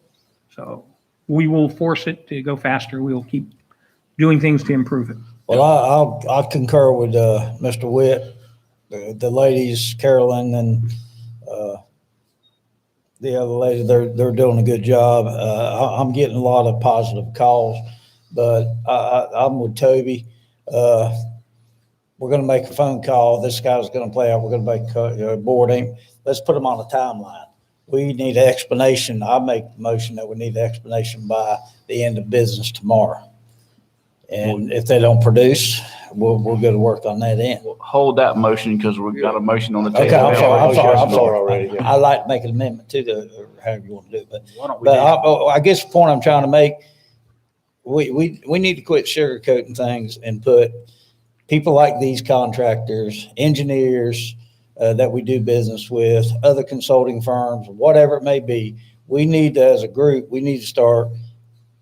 F: So we will force it to go faster. We will keep doing things to improve it.
J: Well, I concur with Mr. Witt, the ladies, Carolyn and the other lady. They're doing a good job. I'm getting a lot of positive calls, but I'm with Toby. We're going to make a phone call. This guy's going to play out. We're going to make a board aim. Let's put them on a timeline. We need an explanation. I make the motion that we need an explanation by the end of business tomorrow. And if they don't produce, we'll go to work on that end.
D: Hold that motion because we've got a motion on the table.
J: Okay, I'm sorry.
A: Already, yeah.
J: I'd like to make an amendment to or however you want to do it.
D: Why don't we
J: But
D: do-
J: I guess the point I'm trying to make, we need to quit sugarcoating things and put people like these contractors, engineers that we do business with, other consulting firms, whatever it may be. We need to, as a group, we need to start.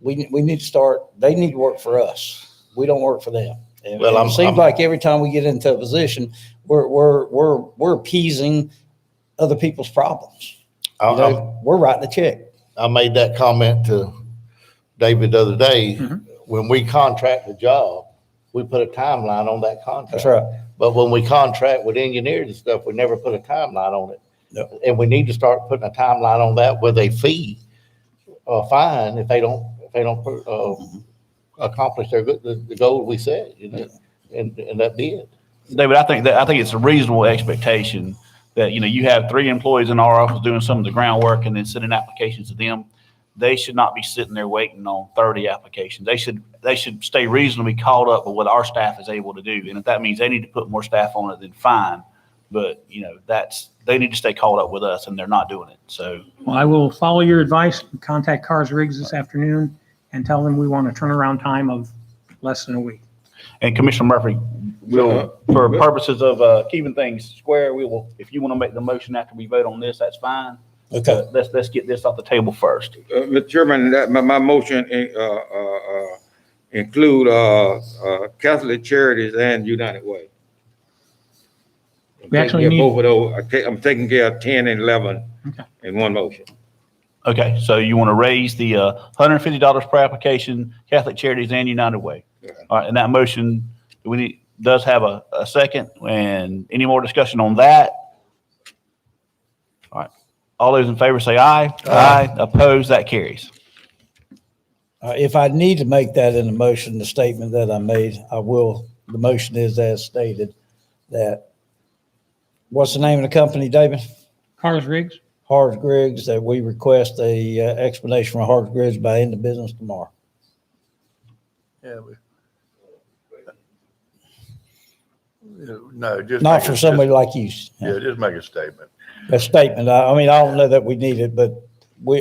J: They need to work for us. We don't work for them. And it seems like every time we get into a position, we're appeasing other people's problems. We're writing a check.
A: I made that comment to David the other day. When we contract a job, we put a timeline on that contract.
J: That's right.
A: But when we contract with engineers and stuff, we never put a timeline on it.
J: No.
A: And we need to start putting a timeline on that with a fee, fine if they don't accomplish the goal we set. and that be it.
D: David, I think it's a reasonable expectation that, you have 3 employees in our office doing some of the groundwork and then sending applications to them. They should not be sitting there waiting on 30 applications. They should stay reasonably caught up with what our staff is able to do. And if that means they need to put more staff on it, then fine. But, they need to stay caught up with us, and they're not doing it. So,
F: Well, I will follow your advice, contact Cars Riggs this afternoon and tell them we want a turnaround time of less than a week.
D: and Commissioner Murphy, will, for purposes of keeping things square, we will, if you want to make the motion after we vote on this, that's fine.
J: Okay.
D: Let's get this off the table first.
I: Mr. Chairman, my motion, include, Catholic Charities and United Way.
F: We actually need-
I: Both of those, I'm taking care of 10 and 11
F: Okay.
I: in one motion.
D: Okay, so you want to raise the $150 per application, Catholic Charities and United Way.
I: Yeah.
D: All right, and that motion, does have a second, and any more discussion on that? All right, all those in favor say aye. Aye. Opposed, that carries.
J: If I need to make that in the motion, the statement that I made, I will. The motion is as stated that, what's the name of the company, David?
F: Cars Riggs?
J: Hars Griggs, that we request a explanation from Hars Griggs by end of business tomorrow.
B: No, just.
J: Not
B: make
J: for
B: a-
J: somebody like you.
B: Yeah, just make a statement.
J: A statement. I mean, I don't know that we need it, but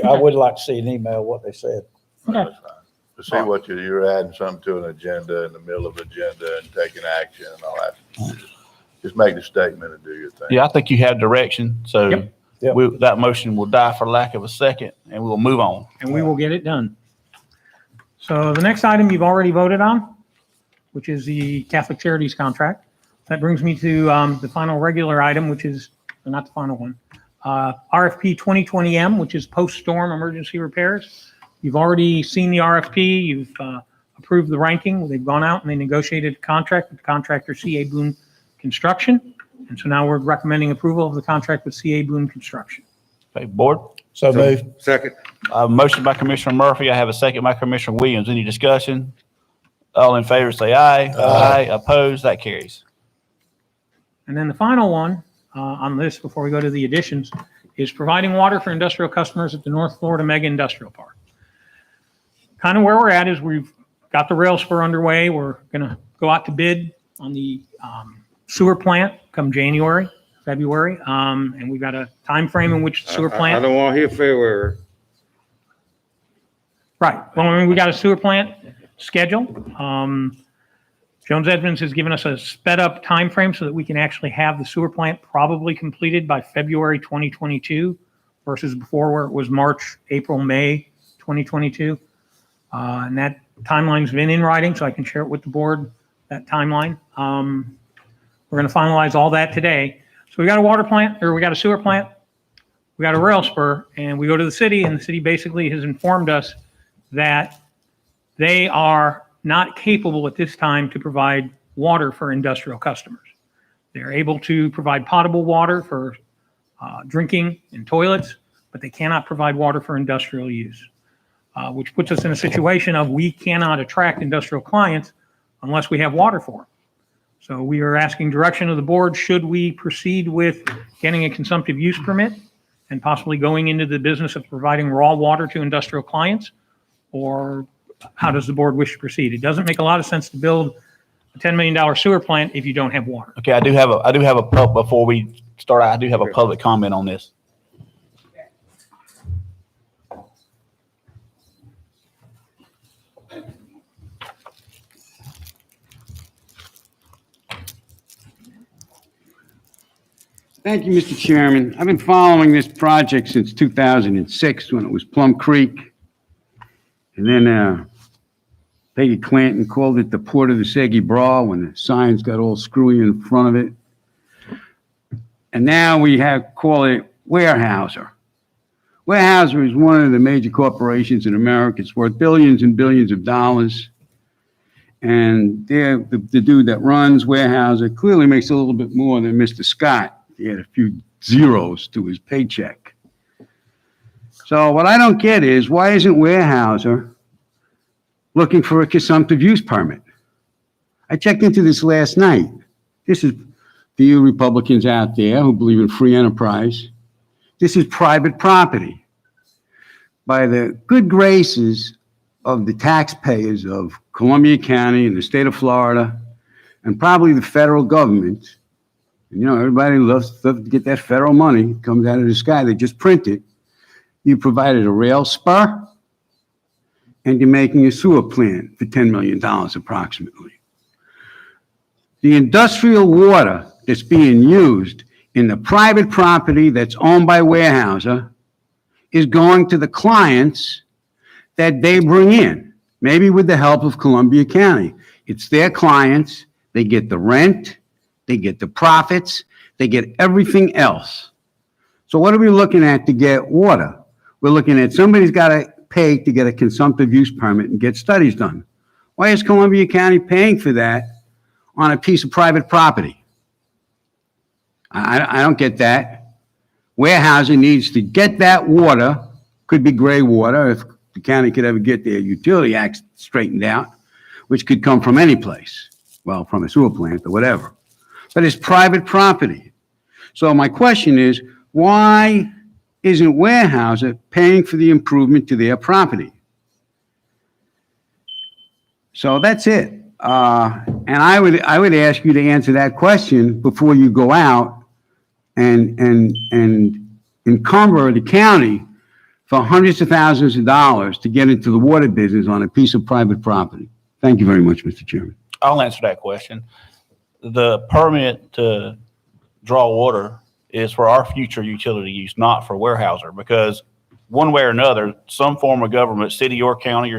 J: I would like to see an email what they said.
F: Okay.
B: That's fine. To see what you're adding something to an agenda in the middle of agenda and taking action and all that. Just make the statement and do your thing.
D: Yeah, I think you have direction, so
F: Yep.
J: Yep.
D: that motion will die for lack of a second, and we'll move on.
F: And we will get it done. So the next item you've already voted on, which is the Catholic Charities contract. That brings me to the final regular item, which is, not the final one, RFP 2020M, which is post-storm emergency repairs. You've already seen the RFP. You've approved the ranking. They've gone out and they negotiated a contract with the contractor CA Boone Construction. And so now we're recommending approval of the contract with CA Boone Construction.
D: Okay, board?
J: So move.
I: Second.
D: Motion by Commissioner Murphy. I have a second by Commissioner Williams. Any discussion? All in favor, say aye. Aye. Opposed, that carries.
F: And then the final one on this, before we go to the additions, is providing water for industrial customers at the North Florida Mega Industrial Park. Kind of where we're at is we've got the rail spur underway. We're going to go out to bid on the sewer plant come January, February. And we've got a time frame in which the sewer
I: I
F: plant.
I: don't want to hear February.
F: Right. Well, I mean, we got a sewer plant schedule. Jones Edmonds has given us a sped up time frame so that we can actually have the sewer plant probably completed by February 2022 versus before where it was March, April, May 2022. And that timeline's been in writing, so I can share it with the board, that timeline. We're going to finalize all that today. So we got a water plant, or we got a sewer plant, we got a rail spur, and we go to the city, and the city basically has informed us that they are not capable at this time to provide water for industrial customers. They're able to provide potable water for drinking and toilets, but they cannot provide water for industrial use, which puts us in a situation of we cannot attract industrial clients unless we have water for them. So we are asking direction of the board, should we proceed with getting a consumptive use permit and possibly going into the business of providing raw water to industrial clients? Or how does the board wish to proceed? It doesn't make a lot of sense to build a $10 million sewer plant if you don't have water.
D: Okay, before we start, I do have a public comment on this.
H: Thank you, Mr. Chairman. I've been following this project since 2006 when it was Plum Creek. And then Peggy Clanton called it the Port of the Segi Bra when the signs got all screwy in front of it. And now we call it Weyerhaeuser. Weyerhaeuser is one of the major corporations in America. It's worth billions and billions of dollars. And the dude that runs Weyerhaeuser clearly makes a little bit more than Mr. Scott. He had a few zeros to his paycheck. So what I don't get is, why isn't Weyerhaeuser looking for a consumptive use permit? I checked into this last night. This is for you Republicans out there who believe in free enterprise. This is private property. By the good graces of the taxpayers of Columbia County and the state of Florida, and probably the federal government, and everybody loves to get that federal money, it comes out of the sky, they just print it. You provided a rail spur, and you're making a sewer plant for $10 million approximately. The industrial water that's being used in the private property that's owned by Weyerhaeuser is going to the clients that they bring in, maybe with the help of Columbia County. It's their clients. They get the rent, they get the profits, they get everything else. So what are we looking at to get water? We're looking at somebody's got to pay to get a consumptive use permit and get studies done. Why is Columbia County paying for that on a piece of private property? I don't get that. Weyerhaeuser needs to get that water, could be gray water if the county could ever get their utility act straightened out, which could come from any place. Well, from a sewer plant or whatever. But it's private property. So my question is, why isn't Weyerhaeuser paying for the improvement to their property? So that's it. And I would ask you to answer that question before you go out and encumber the county for hundreds of thousands of dollars to get into the water business on a piece of private property. Thank you very much, Mr. Chairman.
D: I'll answer that question. The permit to draw water is for our future utility use, not for Weyerhaeuser, because one way or another, some form of government, city or county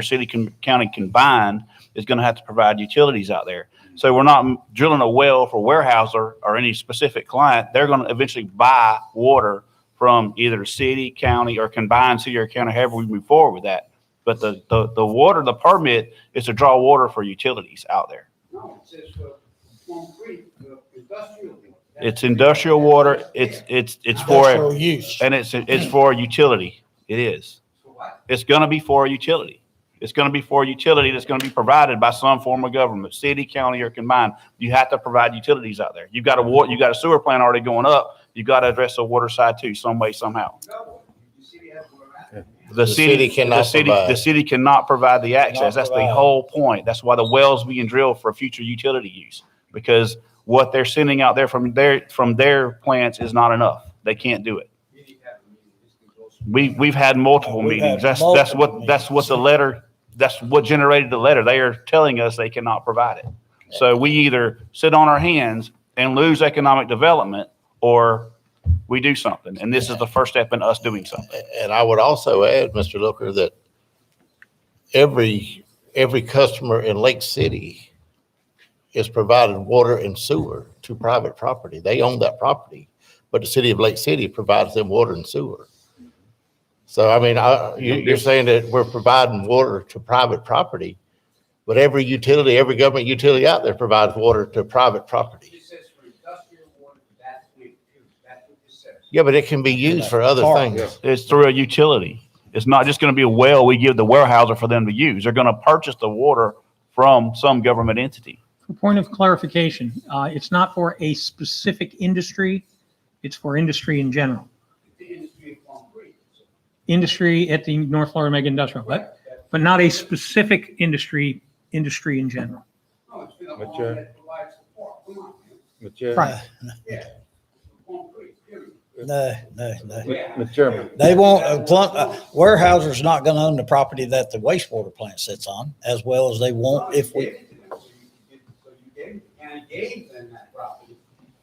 D: county combined, is going to have to provide utilities out there. So we're not drilling a well for Weyerhaeuser or any specific client. They're going to eventually buy water from either city, county, or combined city or county, however we move forward with that. But the water, the permit is to draw water for utilities out there.
H: No, it says for concrete, industrial water.
D: It's industrial water. It's for,
J: Industrial use.
D: and it's for utility. It is. It's going to be for a utility. It's going to be for a utility that's going to be provided by some form of government, city, county, or combined. You have to provide utilities out there. You've got a sewer plant already going up. You've got to address the water side too, some way, somehow. The city cannot provide the access. That's the whole point. That's why the well's being drilled for future utility use, because what they're sending out there from their plants is not enough. They can't do it. We've had multiple meetings. That's what the letter. That's what generated the letter. They are telling us they cannot provide it. So we either sit on our hands and lose economic development, or we do something. And this is the first step in us doing something.
A: And I would also add, Mr. Looker, that every customer in Lake City is provided water and sewer to private property. They own that property, but the city of Lake City provides them water and sewer. So, I mean, you're saying that we're providing water to private property, but every utility, every government utility out there provides water to private property.
H: It says for industrial water, that's what it says.
A: Yeah, but it can be used for other things.
D: It's through a utility. It's not just going to be a well we give the Weyerhaeuser for them to use. They're going to purchase the water from some government entity.
F: For point of clarification, it's not for a specific industry, it's for industry in general.
H: The industry of concrete.
F: Industry at the North Florida Mega Industrial, but not a specific industry in general.
H: No, it's been a
I: But,
H: law that provides support. Come on.
I: Mr. Chairman.
F: Right.
H: Yeah. Concrete, period.
J: No.
I: Mr. Chairman.
J: They won't, Weyerhaeuser's not going to own the property that the wastewater plant sits on, as well as they won't if we.
H: So you gave them that property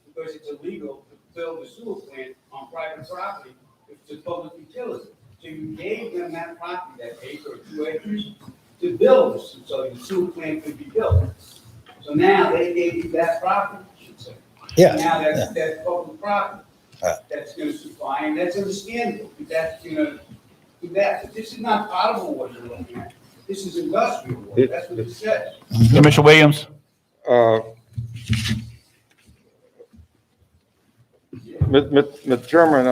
H: because it's illegal to build a sewer plant on private property. It's a public utility. So you gave them that property, that acre or 2 acres, to build this, so the sewer plant could be built. So now they gave you that property, I should say.
J: Yeah.
H: Now that's public property.
J: Right.
H: That's going to supply, and that's understandable. That's going to do that. But this is not potable water you're looking at. This is industrial water. That's what it says.
D: Commissioner Williams?
I: Mr. Chairman,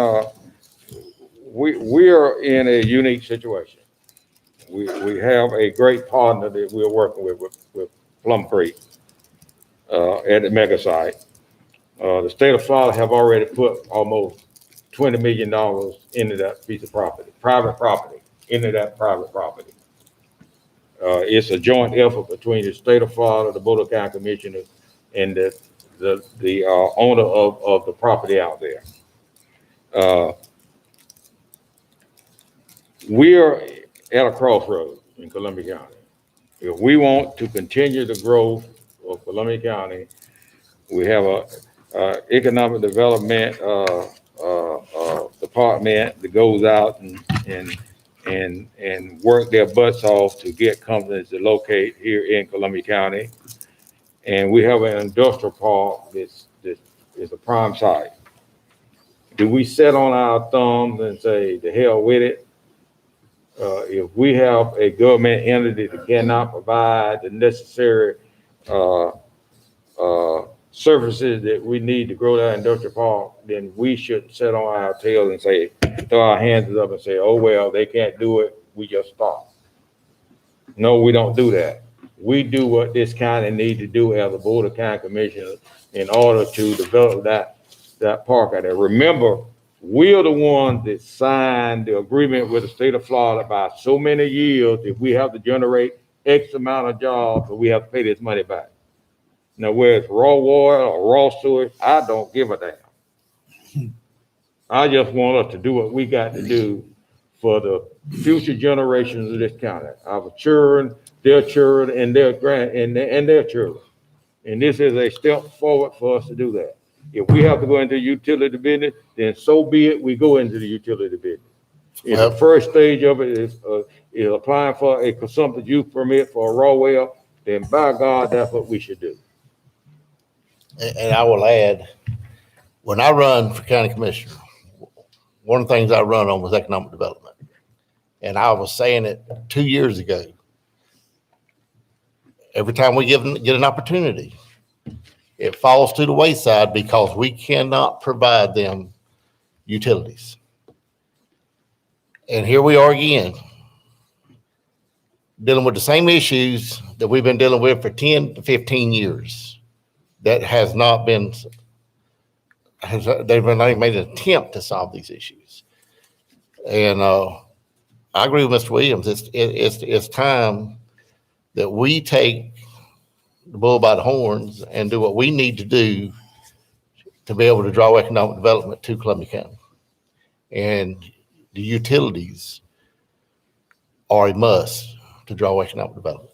I: we are in a unique situation. We have a great partner that we're working with Plum Creek. at the mega site. The state of Florida have already put almost $20 million into that piece of property, private property, into that private property. It's a joint effort between the state of Florida, the Board of County Commissioners, and the owner of the property out there. We're at a crossroads in Columbia County. If we want to continue the growth of Columbia County, we have a economic development department that goes out and work their butts off to get companies to locate here in Columbia County. And we have an industrial park that is a prime site. Do we sit on our thumbs and say, the hell with it? If we have a government entity that cannot provide the necessary services that we need to grow that industrial park, then we shouldn't sit on our tails and say, throw our hands up and say, oh, well, they can't do it, we just stop. No, we don't do that. We do what this county need to do as a Board of County Commissioners in order to develop that park out there. Remember, we're the ones that signed the agreement with the state of Florida by so many years that we have to generate X amount of jobs, but we have to pay this money back. Now, whether it's raw water or raw sewage, I don't give a damn. I just want us to do what we got to do for the future generations of this county, our children, their children, and their and their children. And this is a step forward for us to do that. If we have to go into the utility business, then so be it, we go into the utility business. If the first stage of it is applying for a consumptive use permit for a raw well, then by God, that's what we should do.
A: And I will add, when I run for county commissioner, one of the things I run on was economic development. And I was saying it 2 years ago. Every time we get an opportunity, it falls to the wayside because we cannot provide them utilities. And here we are again, dealing with the same issues that we've been dealing with for 10 to 15 years. That has not been, they've not even made an attempt to solve these issues. And I agree with Mr. Williams. It's time that we take the bull by the horns and do what we need to do to be able to draw economic development to Columbia County. And the utilities are a must to draw economic development.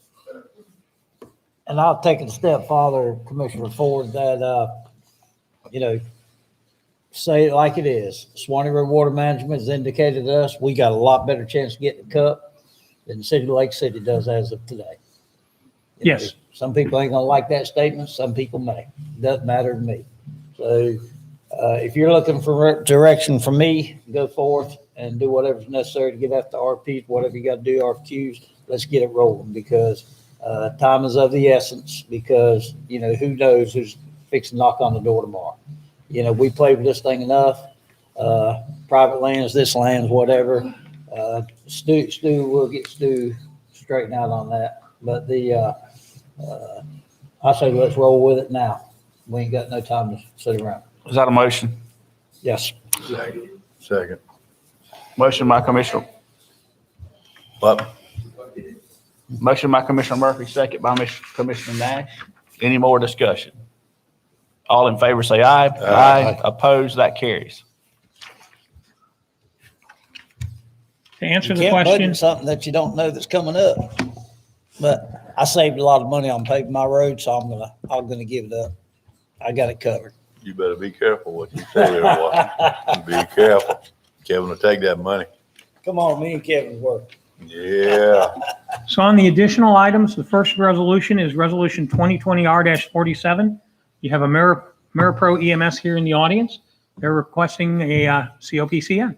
J: And I'll take it a step farther, Commissioner Ford, that, say it like it is. Swanee River Water Management has indicated to us, we got a lot better chance of getting the cup than the city of Lake City does as of today.
F: Yes.
J: Some people ain't gonna like that statement. Some people may. Doesn't matter to me. So if you're looking for direction from me, go forth and do whatever's necessary to get after RFPs, whatever you got to do, RFQs. Let's get it rolling because time is of the essence. Because who knows who's fixing to knock on the door tomorrow. We played with this thing enough. Private lands, this land's whatever. Stu, we'll get Stu straightened out on that. But I say let's roll with it now. We ain't got no time to sit around.
D: Is that a motion?
J: Yes.
B: Second.
D: Motion by Commissioner
B: But
D: Motion by Commissioner Murphy, second by Commissioner Nash. Any more discussion? All in favor say aye. Aye. Opposed, that carries.
F: To answer
J: You
F: the
J: can't
F: question,
J: budget something that you don't know that's coming up. But I saved a lot of money on paving my road, so I'm gonna give it up. I got it covered.
B: you better be careful what you say there, boy. Be careful. Kevin will take that money.
J: Come on, me and Kevin work.
B: Yeah.
F: so on the additional items, the first resolution is Resolution 2020R-47. You have a Pro EMS here in the audience. They're requesting a COPCN.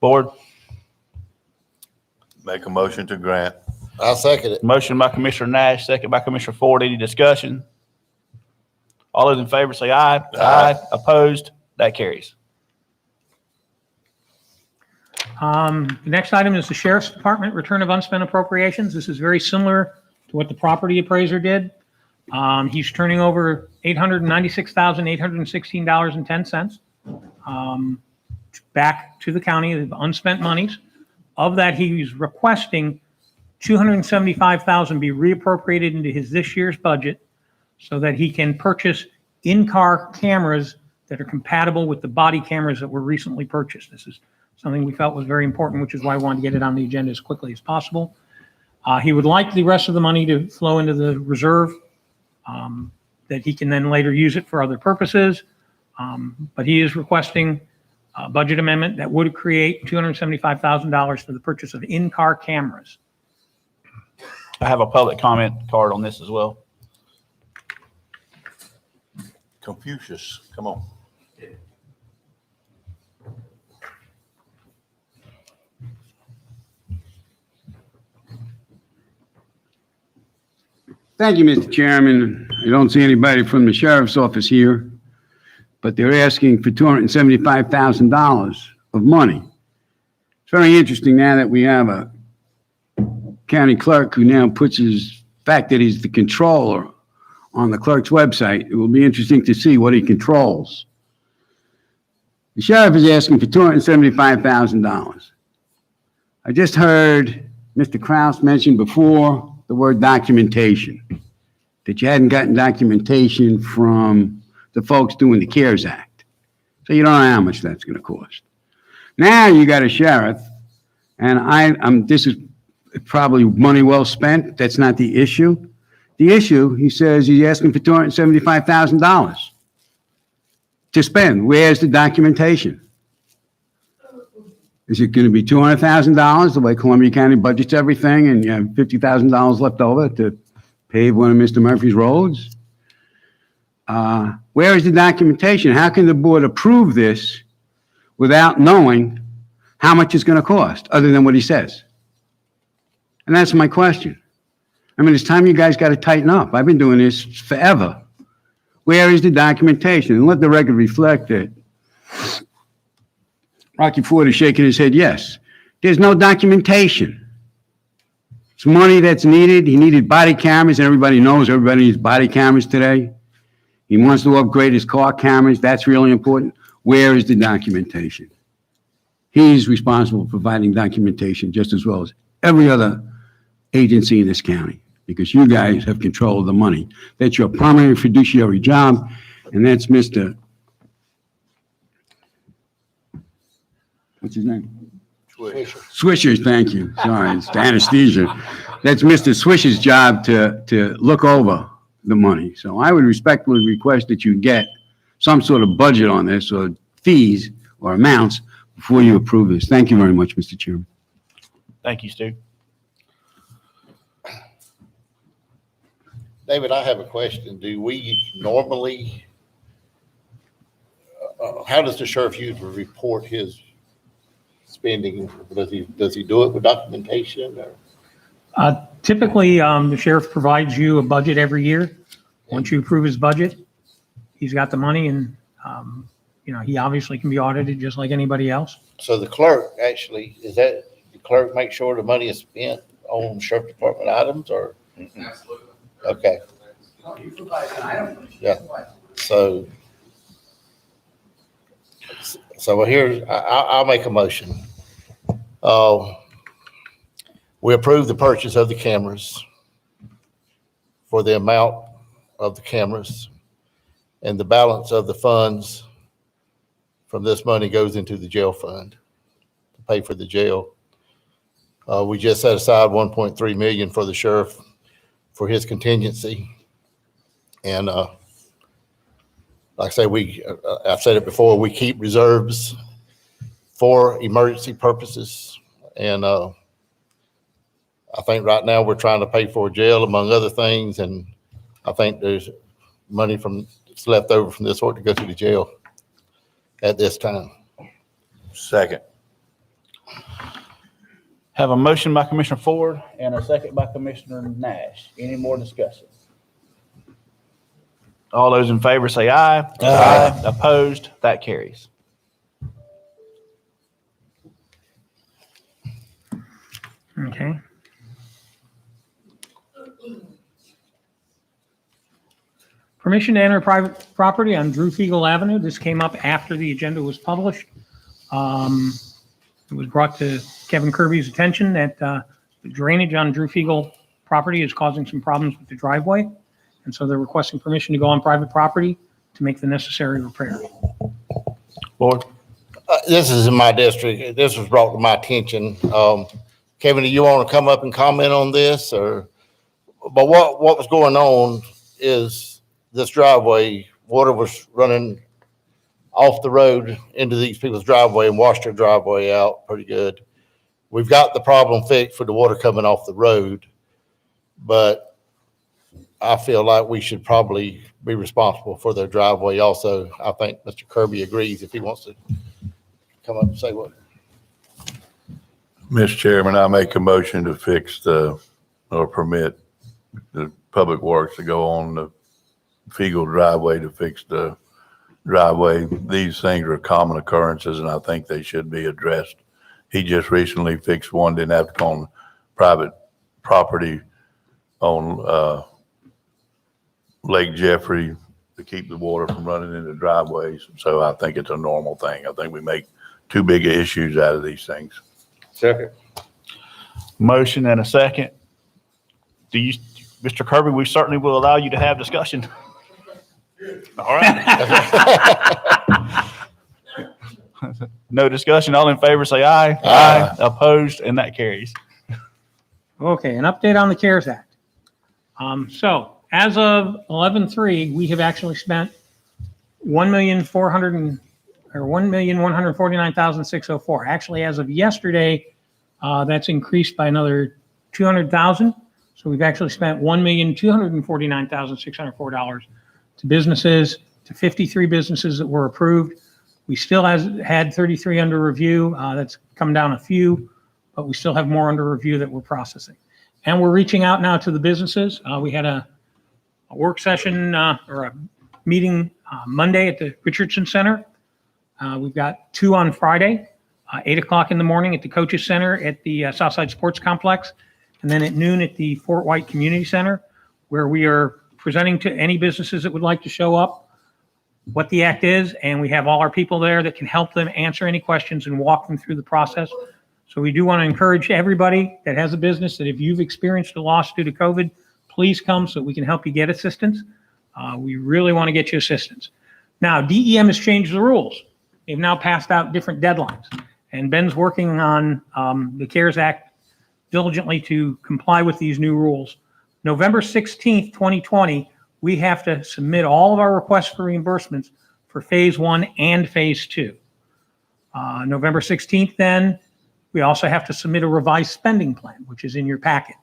D: Board,
B: Make a motion to grant.
A: I second it.
D: motion by Commissioner Nash, second by Commissioner Ford. Any discussion? All those in favor say aye.
B: Aye.
D: Opposed, that carries.
F: The next item is the Sheriff's Department Return of Unspent Appropriations. This is very similar to what the property appraiser did. He's turning over $896,816.10 back to the county of unspent monies. Of that, he's requesting $275,000 be reappropriated into his this year's budget so that he can purchase in-car cameras that are compatible with the body cameras that were recently purchased. This is something we felt was very important, which is why I wanted to get it on the agenda as quickly as possible. He would like the rest of the money to flow into the reserve, that he can then later use it for other purposes. But he is requesting a budget amendment that would create $275,000 for the purchase of in-car cameras.
D: I have a public comment card on this as well.
B: Confucius, come on.
H: Thank you, Mr. Chairman. I don't see anybody from the sheriff's office here, but they're asking for $275,000 of money. It's very interesting now that we have a county clerk who now puts his fact that he's the controller on the clerk's website. It will be interesting to see what he controls. The sheriff is asking for $275,000. I just heard Mr. Kraus mention before the word documentation, that you hadn't gotten documentation from the folks doing the CARES Act. So you don't know how much that's going to cost. Now you got a sheriff, and this is probably money well spent. That's not the issue. The issue, he says, he's asking for $275,000 to spend. Where's the documentation? Is it going to be $200,000, the way Columbia County budgets everything, and you have $50,000 left over to pave one of Mr. Murphy's roads? Where is the documentation? How can the board approve this without knowing how much it's going to cost, other than what he says? And that's my question. I mean, it's time you guys got to tighten up. I've been doing this forever. Where is the documentation? And let the record reflect that Rocky Ford is shaking his head, yes. There's no documentation. It's money that's needed. He needed body cameras, and everybody knows everybody needs body cameras today. He wants to upgrade his car cameras. That's really important. Where is the documentation? He's responsible for providing documentation just as well as every other agency in this county, because you guys have control of the money. That's your primary fiduciary job, and that's Mr. What's his name? Swisher's, thank you. Sorry, it's the anesthesia. That's Mr. Swisher's job to look over the money. So I would respectfully request that you get some sort of budget on this, or fees or amounts, before you approve this. Thank you very much, Mr. Chairman.
D: Thank you, Stu.
A: David, I have a question. Do we normally, how does the sheriff usually report his spending? Does he do it with documentation, or?
F: Typically, the sheriff provides you a budget every year. Once you approve his budget, he's got the money, and, he obviously can be audited just like anybody else.
A: So the clerk actually, the clerk make sure the money is spent on sheriff department items, or?
E: Absolutely.
A: Okay. Yeah. So here, I'll make a motion. We approve the purchase of the cameras for the amount of the cameras, and the balance of the funds from this money goes into the jail fund to pay for the jail. We just set aside $1.3 million for the sheriff for his contingency. And like I say, I've said it before, we keep reserves for emergency purposes. And I think right now we're trying to pay for a jail, among other things. And I think there's money that's left over from this order to go to the jail at this time.
B: Second.
D: Have a motion by Commissioner Ford and a second by Commissioner Nash. Any more discussion? All those in favor say aye.
J: Aye.
D: Opposed? That carries.
F: Okay. Permission to enter private property on Drew Feigl Avenue. This came up after the agenda was published. It was brought to Kevin Kirby's attention that the drainage on Drew Feigl property is causing some problems with the driveway. And so they're requesting permission to go on private property to make the necessary repair.
D: Board?
A: This is in my district. This was brought to my attention. Kevin, do you want to come up and comment on this or? But what was going on is this driveway, water was running off the road into these people's driveway and washed their driveway out pretty good. We've got the problem fixed for the water coming off the road, but I feel like we should probably be responsible for their driveway also. I think Mr. Kirby agrees if he wants to come up and say what.
B: Mr. Chairman, I make a motion to fix or permit the Public Works to go on the Feigl driveway to fix the driveway. These things are common occurrences and I think they should be addressed. He just recently fixed one, didn't have to go on private property on Lake Jeffrey to keep the water from running into driveways. So I think it's a normal thing. I think we make too big of issues out of these things.
I: Second.
D: Motion and a second. Mr. Kirby, we certainly will allow you to have discussion. All right. No discussion. All in favor, say aye. Aye. Opposed, and that carries.
F: Okay, an update on the CARES Act. So as of 11/3, we have actually spent $1,149,604. Actually, as of yesterday, that's increased by another 200,000. So we've actually spent $1,249,604 to businesses, to 53 businesses that were approved. We still had 33 under review. That's come down a few, but we still have more under review that we're processing. And we're reaching out now to the businesses. We had a work session or a meeting Monday at the Richardson Center. We've got 2 on Friday, 8 o'clock in the morning at the Coaches Center at the Southside Sports Complex, and then at noon at the Fort White Community Center, where we are presenting to any businesses that would like to show up what the act is, and we have all our people there that can help them answer any questions and walk them through the process. So we do want to encourage everybody that has a business that if you've experienced a loss due to COVID, please come so we can help you get assistance. We really want to get you assistance. Now, DEM has changed the rules. They've now passed out different deadlines, and Ben's working on the CARES Act diligently to comply with these new rules. November 16th, 2020, we have to submit all of our requests for reimbursements for phase 1 and phase 2. November 16th, then, we also have to submit a revised spending plan, which is in your packet.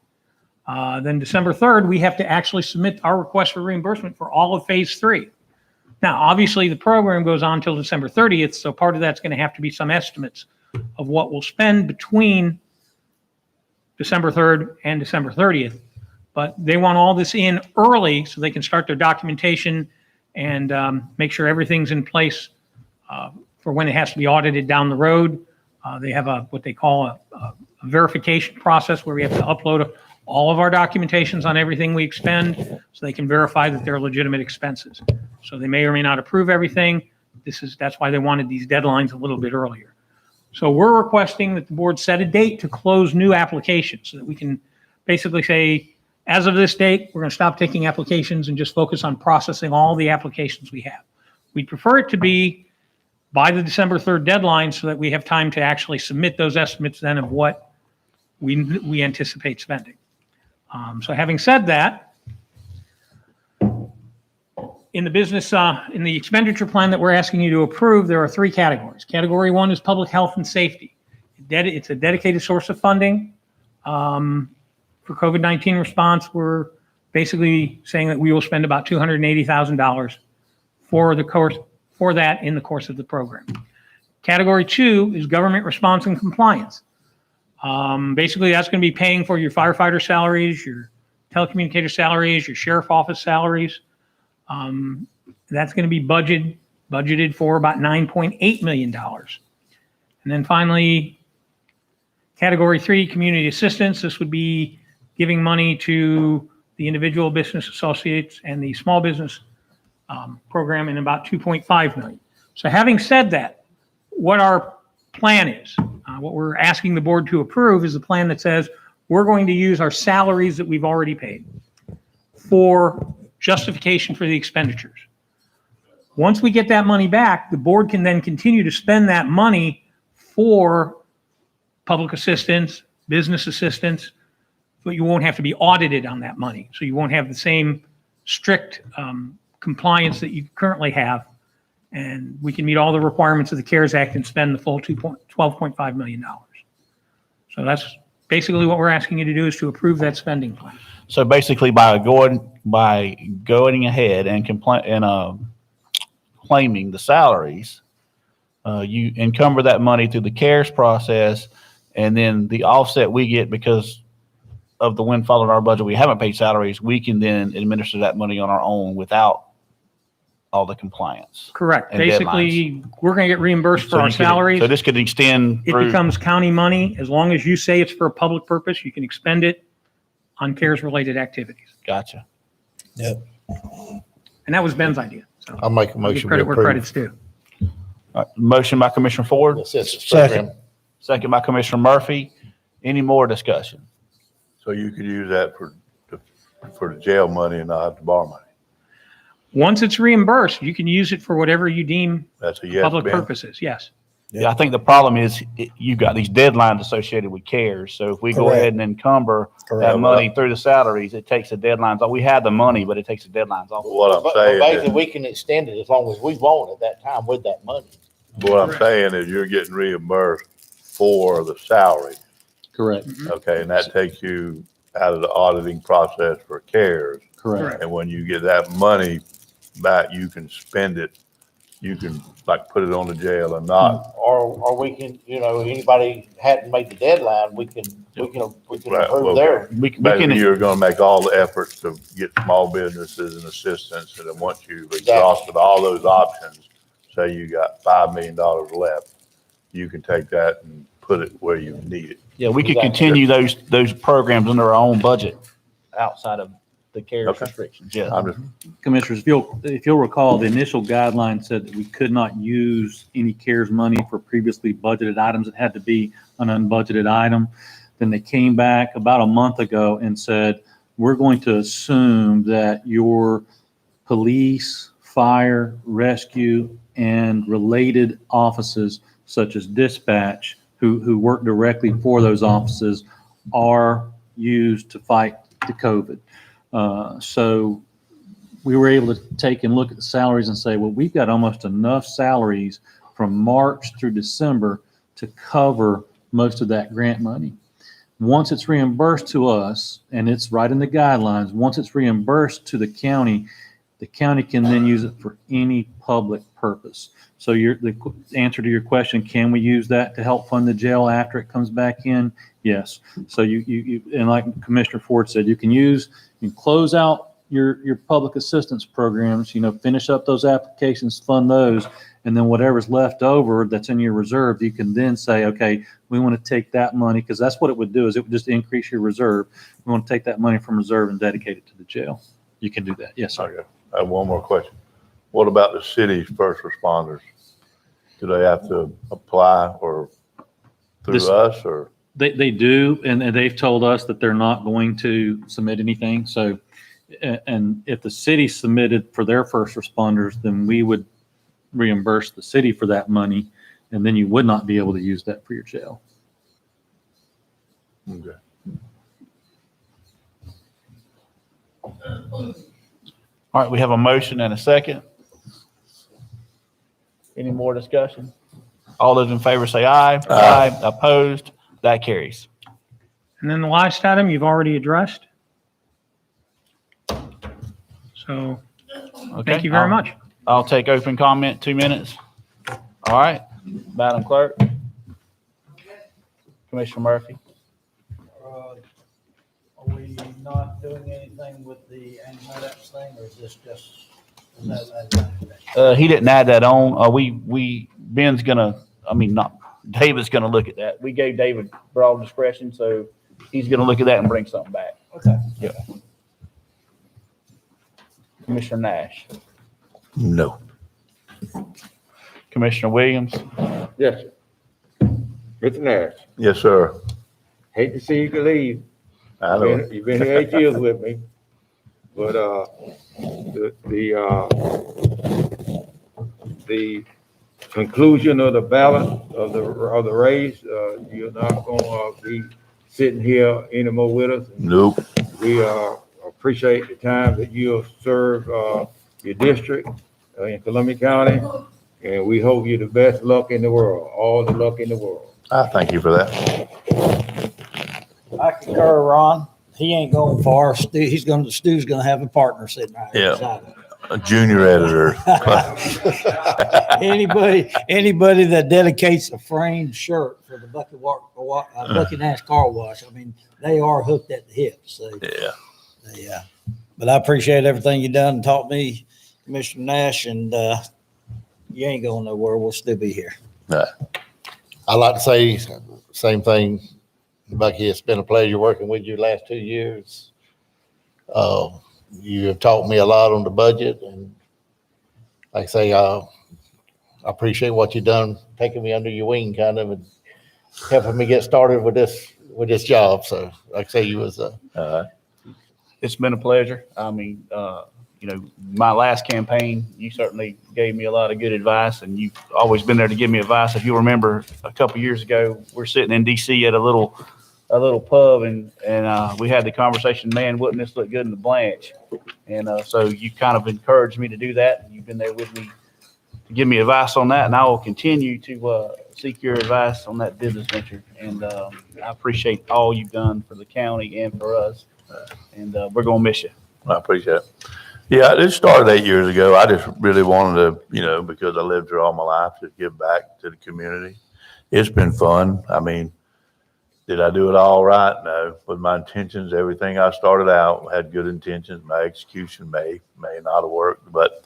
F: Then December 3rd, we have to actually submit our request for reimbursement for all of phase 3. Now, obviously, the program goes on until December 30th, so part of that's going to have to be some estimates of what we'll spend between December 3rd and December 30th. But they want all this in early so they can start their documentation and make sure everything's in place for when it has to be audited down the road. They have what they call a verification process where we have to upload all of our documentations on everything we expend so they can verify that they're legitimate expenses. So they may or may not approve everything. That's why they wanted these deadlines a little bit earlier. So we're requesting that the board set a date to close new applications so that we can basically say, as of this date, we're going to stop taking applications and just focus on processing all the applications we have. We'd prefer it to be by the December 3rd deadline so that we have time to actually submit those estimates then of what we anticipate spending. So having said that, in the business, in the expenditure plan that we're asking you to approve, there are 3 categories. Category 1 is public health and safety. It's a dedicated source of funding. For COVID-19 response, we're basically saying that we will spend about $280,000 for that in the course of the program. Category 2 is government response and compliance. Basically, that's going to be paying for your firefighter salaries, your telecommunicator salaries, your sheriff office salaries. That's going to be budgeted for about $9.8 million. And then finally, category 3, community assistance. This would be giving money to the individual business associates and the small business program in about 2.5 million. So having said that, what our plan is, what we're asking the board to approve is a plan that says we're going to use our salaries that we've already paid for justification for the expenditures. Once we get that money back, the board can then continue to spend that money for public assistance, business assistance, but you won't have to be audited on that money. So you won't have the same strict compliance that you currently have. And we can meet all the requirements of the CARES Act and spend the full $12.5 million. So that's basically what we're asking you to do, is to approve that spending plan.
D: So basically by going ahead and claiming the salaries, you encumber that money through the CARES process, and then the offset we get because of the windfall in our budget, we haven't paid salaries, we can then administer that money on our own without all the compliance.
F: Correct.
D: And
F: Basically, we're going to get reimbursed for our salaries.
D: So this could extend
F: It
D: through.
F: becomes county money. As long as you say it's for a public purpose, you can expend it on CARES-related activities.
D: Gotcha.
J: Yep.
F: And that was Ben's idea. So
A: I'll make a
F: I'll give
A: motion to
F: credit where
A: approve.
F: credit's due.
D: All right, motion by Commissioner Ford,
A: Assistance program.
D: second by Commissioner Murphy. Any more discussion?
B: So you could use that for the jail money and not have to borrow money.
F: Once it's reimbursed, you can use it for whatever you deem
B: That's a yes,
F: public
B: Ben?
F: purposes. Yes.
D: Yeah, I think the problem is you've got these deadlines associated with CARES. So if we go
J: Correct.
D: ahead and encumber that money through the salaries, it takes the deadlines off. We had the money, but it takes the deadlines off.
B: What I'm
A: But
B: saying
A: basically,
B: is,
A: we can extend it as long as we want at that time with that money.
B: what I'm saying is you're getting reimbursed for the salary.
G: Correct,
B: Okay, and that takes you out of the auditing process for CARES.
G: correct.
B: And when you get that money back, you can spend it. You can like put it on the jail or not.
A: Or we can, anybody hadn't made the deadline, we can
B: Right,
A: approve
B: well,
A: their.
D: We can,
B: Basically, you're gonna make all the efforts to get small businesses and assistance, and then once you've exhausted all those options, say you got $5 million left, you can take that and put it where you need it.
D: yeah, we could
A: Exactly.
D: continue those programs under our own budget outside of the CARES
B: Okay.
D: restrictions. Yeah.
B: I'm just,
K: Commissioners, if you'll recall, the initial guideline said that we could not use any CARES money for previously budgeted items. It had to be an unbudgeted item. Then they came back about a month ago and said, we're going to assume that your police, fire, rescue, and related offices such as dispatch, who work directly for those offices, are used to fight the COVID. So we were able to take and look at the salaries and say, well, we've got almost enough salaries from March through December to cover most of that grant money. Once it's reimbursed to us, and it's right in the guidelines, once it's reimbursed to the county can then use it for any public purpose. So the answer to your question, can we use that to help fund the jail after it comes back in? Yes. So you and like Commissioner Ford said, you can close out your public assistance programs, finish up those applications, fund those, and then whatever's left over that's in your reserve, you can then say, okay, we want to take that money, because that's what it would do, is it would just increase your reserve. We want to take that money from reserve and dedicate it to the jail. You can do that. Yes, sir.
B: okay. I have one more question. What about the city's first responders? Do they have to apply or through
K: This-
B: us or?
K: They do, and they've told us that they're not going to submit anything. So, and if the city submitted for their first responders, then we would reimburse the city for that money, and then you would not be able to use that for your jail.
B: Okay.
D: All right, we have a motion and a second. Any more discussion? All those in favor say aye. Aye. Opposed? That carries.
F: And then the last item you've already addressed. So
D: Okay.
F: thank you very much.
D: I'll take open comment, 2 minutes. All right, Madam Clerk. Commissioner Murphy.
C: Are we not doing anything with the anti-Modax thing, or is this just?
D: He didn't add that on. Ben's David's gonna look at that. We gave David broad discretion, so he's gonna look at that and bring something back.
C: Okay.
D: Commissioner Nash.
B: No.
D: Commissioner Williams?
I: Yes, sir. Mr. Nash,
B: Yes, sir.
I: hate to see you leave.
B: I know.
I: You've been here 8 years with me, but, the conclusion of the ballot of the race, you're not gonna be sitting here anymore with us.
B: Nope.
I: We, appreciate the time that you have served, your district in Columbia County, and we hope you the best luck in the world, all the luck in the world.
B: I thank you for that.
J: I concur, Ron. He ain't going far. Stu's gonna have a partner sitting right
B: Yeah.
J: beside him.
B: A junior editor.
J: Anybody that dedicates a framed shirt for the Bucky Nash Car Wash, I mean, they are hooked at the hip, so.
B: Yeah.
J: But I appreciate everything you done and taught me, Commissioner Nash, and, you ain't going nowhere. We'll still be here.
A: I'd like to say same thing, Bucky. It's been a pleasure working with you the last 2 years. You have taught me a lot on the budget, and like I say, I appreciate what you've done, taking me under your wing kind of and helping me get started with this job. So like I say, you was
D: It's been a pleasure. I mean, my last campaign, you certainly gave me a lot of good advice, and you've always been there to give me advice. If you remember a couple years ago, we're sitting in DC at a little pub, and we had the conversation, man, wouldn't this look good in the Blanche? And so you kind of encouraged me to do that. You've been there with me to give me advice on that, and I will continue to seek your advice on that business venture. And I appreciate all you've done for the county and for us. And we're going to miss you.
B: I appreciate it. Yeah, it started 8 years ago. I just really wanted to, because I lived here all my life, to give back to the community. It's been fun. I mean, did I do it all right? No. But my intentions, everything I started out had good intentions. My execution may not have worked, but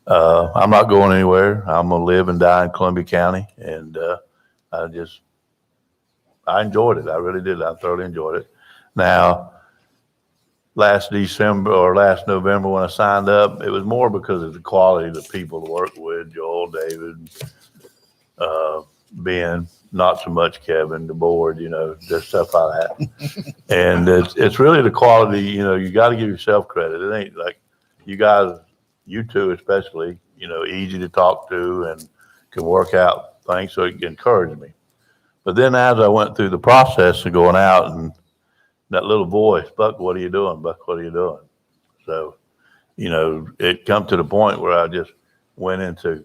B: I'm not going anywhere. I'm going to live and die in Columbia County. And I enjoyed it. I really did. I thoroughly enjoyed it. Now, last November when I signed up, it was more because of the quality of the people to work with, Joel, David, Ben, not so much Kevin, the board, just stuff like that. And it's really the quality, you got to give yourself credit. It ain't like you guys, you two especially, easy to talk to and can work out things, so it encouraged me. But then as I went through the process of going out, and that little voice, Buck, what are you doing? Buck, what are you doing? So, it come to the point where I just went into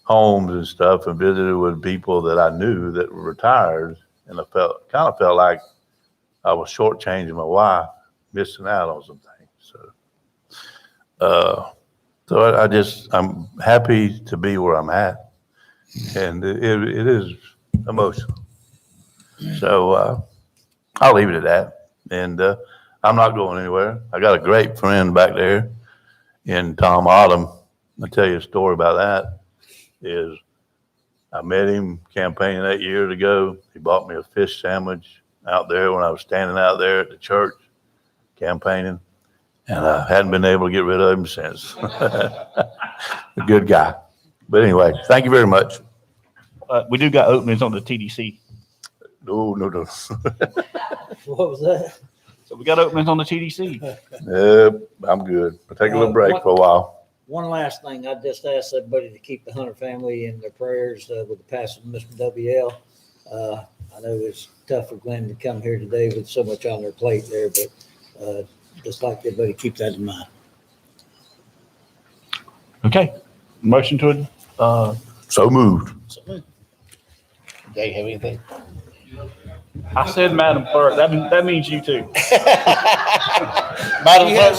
B: homes and stuff and visited with people that I knew that were retired, and I kind of felt like I was shortchanging my wife, missing out on some things. So, I'm happy to be where I'm at, and it is emotional. So I'll leave it at that, and I'm not going anywhere. I got a great friend back there in Tom Autumn. I'll tell you a story about that. I met him campaigning 8 years ago. He bought me a fish sandwich out there when I was standing out there at the church campaigning, and I hadn't been able to get rid of him since. A good guy. But anyway, thank you very much.
D: We do got openings on the TDC.
B: No.
J: What was that?
D: So we got openings on the TDC.
B: I'm good. I'll take a little break for a while.
J: One last thing, I just asked everybody to keep the Hunter family in their prayers with the passing of Mr. WL. I know it's tough for Glenn to come here today with so much on their plate there, but just like everybody keep that in mind.
D: Okay. Motion to
B: So moved.
A: Jay, have anything?
D: I said Madam Clerk. That means you too.
A: Madam Clerk,